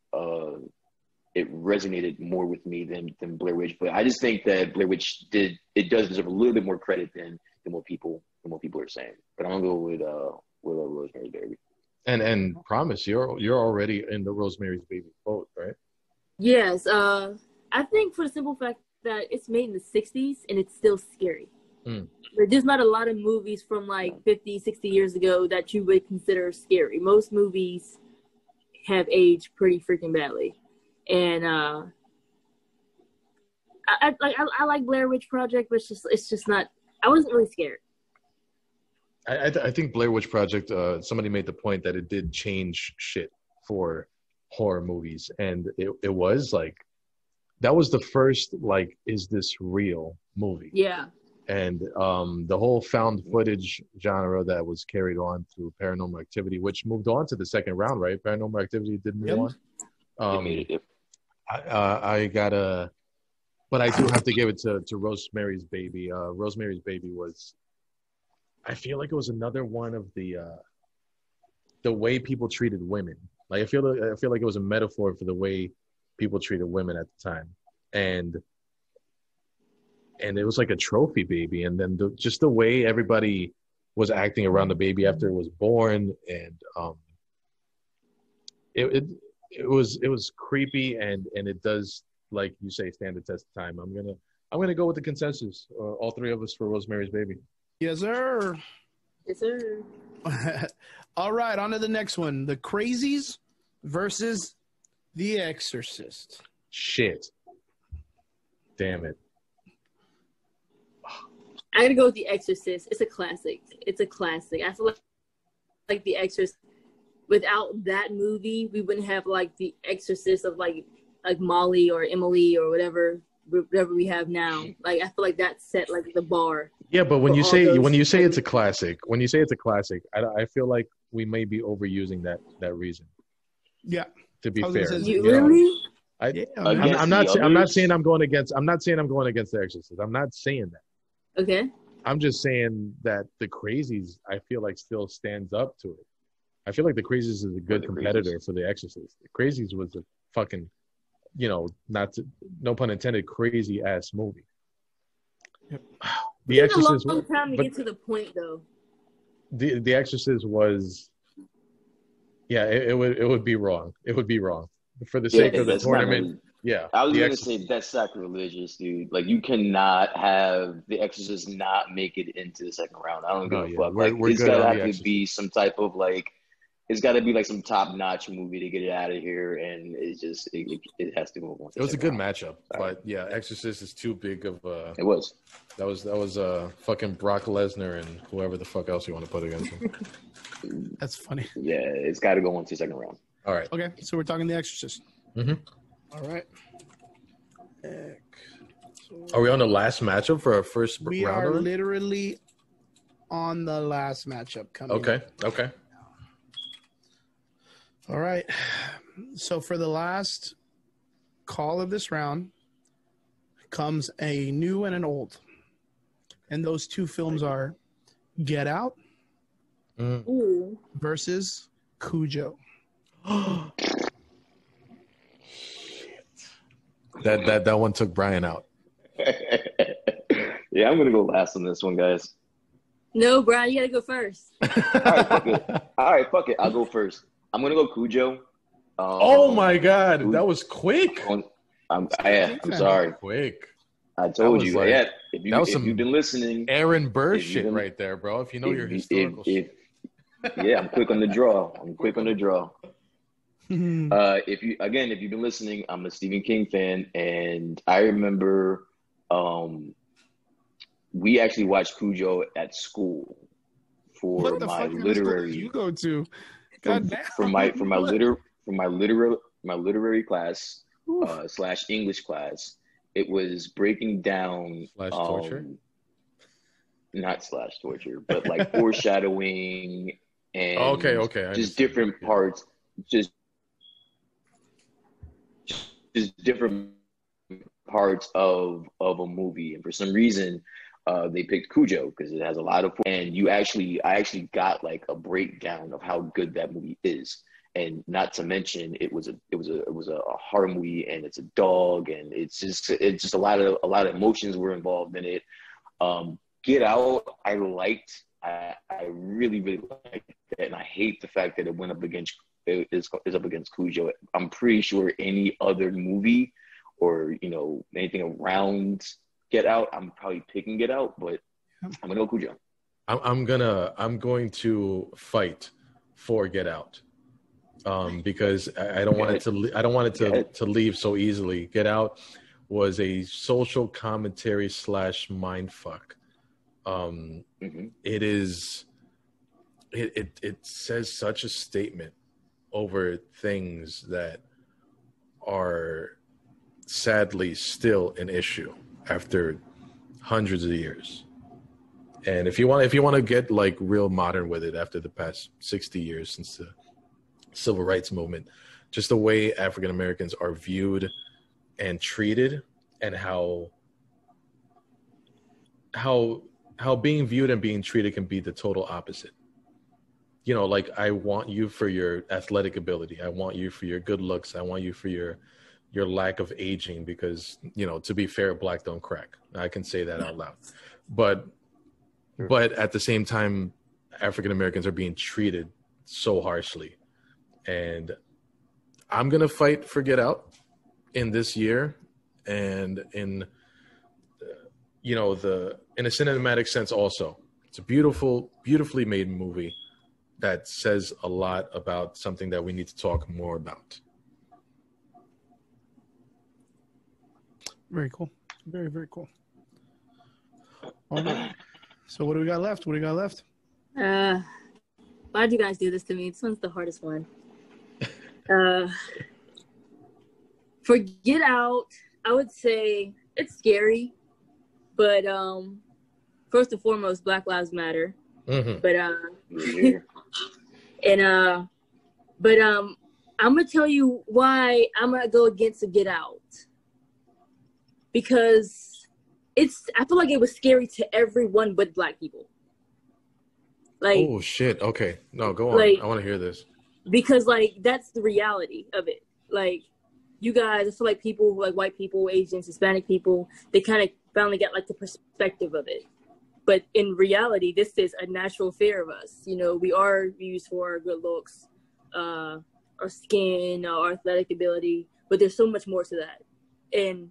it resonated more with me than Blair Witch. But I just think that Blair Witch does deserve a little bit more credit than what people are saying. But I'm gonna go with Rosemary's Baby. And promise, you're already in the Rosemary's Baby boat, right? Yes. I think for the simple fact that it's made in the 60s and it's still scary. There's not a lot of movies from like 50, 60 years ago that you would consider scary. Most movies have aged pretty freaking badly. And I like Blair Witch Project, but it's just not, I wasn't really scared. I think Blair Witch Project, somebody made the point that it did change shit for horror movies. And it was like, that was the first, like, is this real movie? Yeah. And the whole found footage genre that was carried on through Paranormal Activity, which moved on to the second round, right? Paranormal Activity did move on. But I do have to give it to Rosemary's Baby. Rosemary's Baby was, I feel like it was another one of the way people treated women. Like I feel like it was a metaphor for the way people treated women at the time, and it was like a trophy baby. And then just the way everybody was acting around the baby after it was born, and it was creepy, and it does, like you say, stand the test of time. I'm gonna go with the consensus. All three of us for Rosemary's Baby. Yes, sir. Yes, sir. All right, on to the next one. The Crazies versus The Exorcist. Shit. Damn it. I gotta go with The Exorcist. It's a classic. I feel like The Exorcist, without that movie, we wouldn't have like The Exorcist of like Molly or Emily or whatever we have now. Like I feel like that set like the bar. Yeah, but when you say it's a classic, I feel like we may be overusing that reason. Yeah. To be fair, really? I'm not saying I'm going against The Exorcist. I'm not saying that. Okay. I'm just saying that the Crazies, I feel like, still stands up to it. I feel like the Crazies is a good competitor for The Exorcist. The Crazies was a fucking, no pun intended, crazy ass movie. Yep. The Exorcist. A long time to get to the point, though. The Exorcist was, it would be wrong. It would be wrong for the sake of the tournament. I was going to say that's sacrilegious, dude. Like, you cannot have The Exorcist not make it into the second round. I don't give a fuck. It's got to be some type of it's got to be like some top-notch movie to get it out of here, and it's just it has to move on. It was a good matchup, but Exorcist is too big of a. It was. That was fucking Brock Lesnar and whoever the fuck else you want to put against him. That's funny. Yeah, it's got to go into the second round. All right. Okay, so we're talking The Exorcist. Mm-hmm. All right. Are we on the last matchup for our first round? We are literally on the last matchup coming. Okay. All right. So for the last call of this round comes a new and an old. And those two films are Get Out versus Cujo. That one took Brian out. Yeah, I'm gonna go last on this one, guys. No, Brian, you gotta go first. All right, fuck it. I'll go first. I'm gonna go Cujo. Oh my God, that was quick. I'm sorry. Quick. I told you. If you've been listening, Aaron Burr shit right there, bro. If you know your historical shit. Yeah, I'm quick on the draw. If you've been listening, I'm a Stephen King fan, and I remember we actually watched Cujo at school for my literary. You go to for my literary class / English class. It was breaking down torture, not / torture, but like foreshadowing and okay, just different parts, just different parts of a movie. And for some reason, they picked Cujo because it has a lot of, and I actually got like a breakdown of how good that movie is. And not to mention, it was a horror movie, and it's a dog, and it's just a lot of emotions were involved in it. Get Out, I liked. I really liked that, and I hate the fact that it went up against is up against Cujo. I'm pretty sure any other movie or anything around Get Out, I'm probably picking Get Out, but I'm gonna go Cujo. I'm going to fight for Get Out. Because I don't want it to leave so easily. Get Out was a social commentary / mindfuck. It says such a statement over things that are sadly still an issue after hundreds of years. And if you want to get like real modern with it, after the past 60 years since the Civil Rights movement, just the way African Americans are viewed and treated, and how being viewed and being treated can be the total opposite. Like, I want you for your athletic ability, I want you for your good looks, I want you for your lack of aging, because to be fair, black don't crack. I can say that out loud. But at the same time, African Americans are being treated so harshly. And I'm going to fight for Get Out in this year, and in a cinematic sense also. It's a beautifully made movie that says a lot about something that we need to talk more about. Very cool. Very, very cool. All right. So what do we got left? Why'd you guys do this to me? This one's the hardest one. For Get Out, I would say it's scary, but first and foremost, Black Lives Matter. Mm-hmm. But I'm gonna tell you why I'm gonna go against the Get Out, because I feel like it was scary to everyone but Black people. Like, oh shit. Okay, no, go on. Like, I want to hear this. Because like that's the reality of it. Like, you guys, I feel like people like white people, Asians, Hispanic people, they kind of finally get like the perspective of it. But in reality, this is a natural fear of us. You know, we are used for our good looks, our skin, our athletic ability, but there's so much more to that. And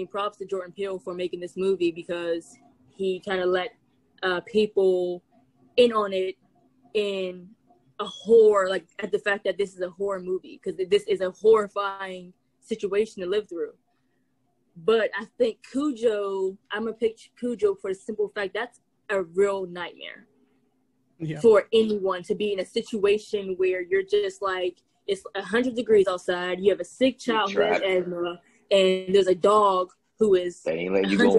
props to Jordan Peele for making this movie, because he kind of let people in on it in a horror, like at the fact that this is a horror movie, because this is a horrifying situation to live through. But I think Cujo, I'm going to pick Cujo for the simple fact that's a real nightmare for anyone, to be in a situation where you're just like, it's 100 degrees outside, you have a sick child who has asthma, and there's a dog who is they ain't letting you go.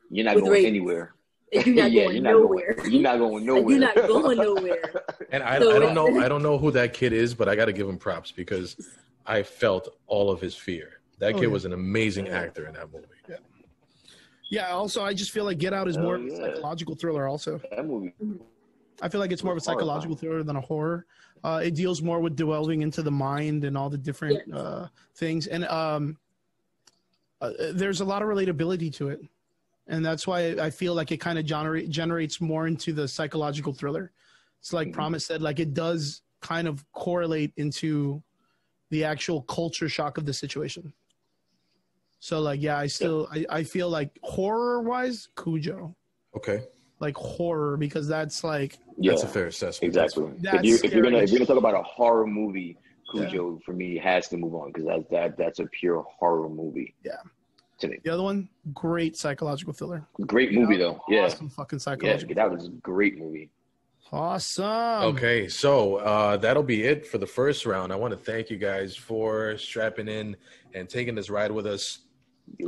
You're not going anywhere. And you're not going nowhere. You're not going nowhere. You're not going nowhere. And I don't know who that kid is, but I got to give him props, because I felt all of his fear. That kid was an amazing actor in that movie. Yeah. Yeah. Also, I just feel like Get Out is more of a psychological thriller. Also, that movie. I feel like it's more of a psychological thriller than a horror. It deals more with delving into the mind and all the different things, and there's a lot of relatability to it, and that's why I feel like it kind of generates more into the psychological thriller. It's like Promise said, like it does kind of correlate into the actual culture shock of the situation. So like, yeah, I feel like horror wise, Cujo. Okay. Like horror, because that's like that's a fair assessment. Exactly. If you're gonna talk about a horror movie, Cujo for me has to move on, because that's a pure horror movie. Yeah. To me. The other one, great psychological thriller. Great movie though. Awesome fucking psychological. Yeah, that was a great movie. Awesome. Okay, so that'll be it for the first round. I want to thank you guys for strapping in and taking this ride with us.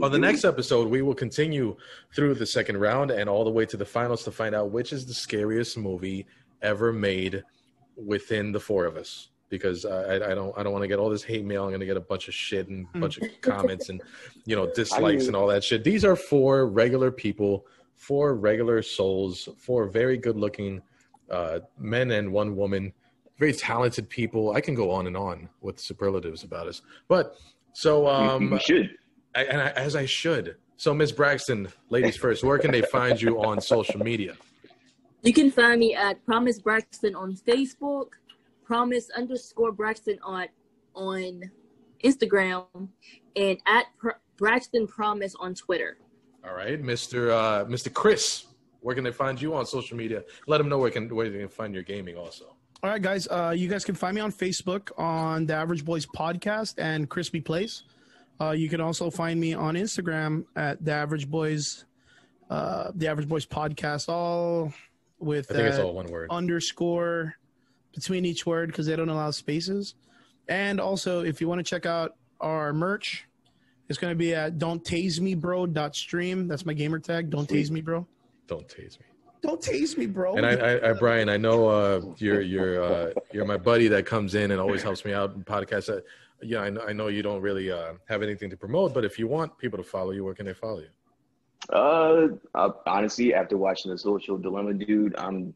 On the next episode, we will continue through the second round and all the way to the finals to find out which is the scariest movie ever made within the four of us. Because I don't want to get all this hate mail. I'm going to get a bunch of shit and a bunch of comments and dislikes and all that shit. These are four regular people, four regular souls, four very good-looking men and one woman, very talented people. I can go on and on with superlatives about us, but so you should. As I should. So, Miss Braxton, ladies first, where can they find you on social media? You can find me at Promise Braxton on Facebook, Promise_Braxton on Instagram, and at Braxton Promise on Twitter. All right, Mr. Chris, where can they find you on social media? Let them know where they can find your gaming also. All right, guys. You guys can find me on Facebook on The Average Boys Podcast and Crispy Plays. You can also find me on Instagram at The Average Boys Podcast, all with I think it's all one word. _ between each word, because they don't allow spaces. And also, if you want to check out our merch, it's going to be at don'tTaseMeBro.stream. That's my gamer tag. Don't tase me, bro. Don't tase me. Don't tase me, bro. And I Brian, I know you're my buddy that comes in and always helps me out in podcasts. I know you don't really have anything to promote, but if you want people to follow you, where can they follow you? Honestly, after watching The Social Dilemma, dude, I'm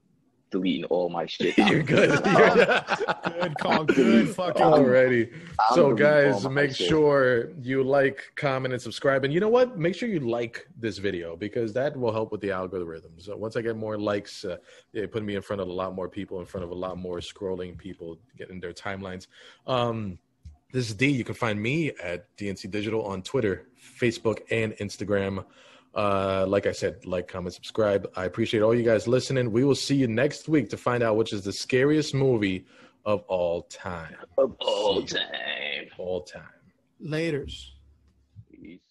deleting all my shit. You're good. Good call. Good fucking. Alrighty. So, guys, make sure you like, comment, and subscribe. And you know what? Make sure you like this video, because that will help with the algorithms. So once I get more likes, it put me in front of a lot more people, in front of a lot more scrolling people getting their timelines. This is D. You can find me at DNC Digital on Twitter, Facebook, and Instagram. Like I said, like, comment, subscribe. I appreciate all you guys listening. We will see you next week to find out which is the scariest movie of all time. Of all time. All time. Laters. Peace.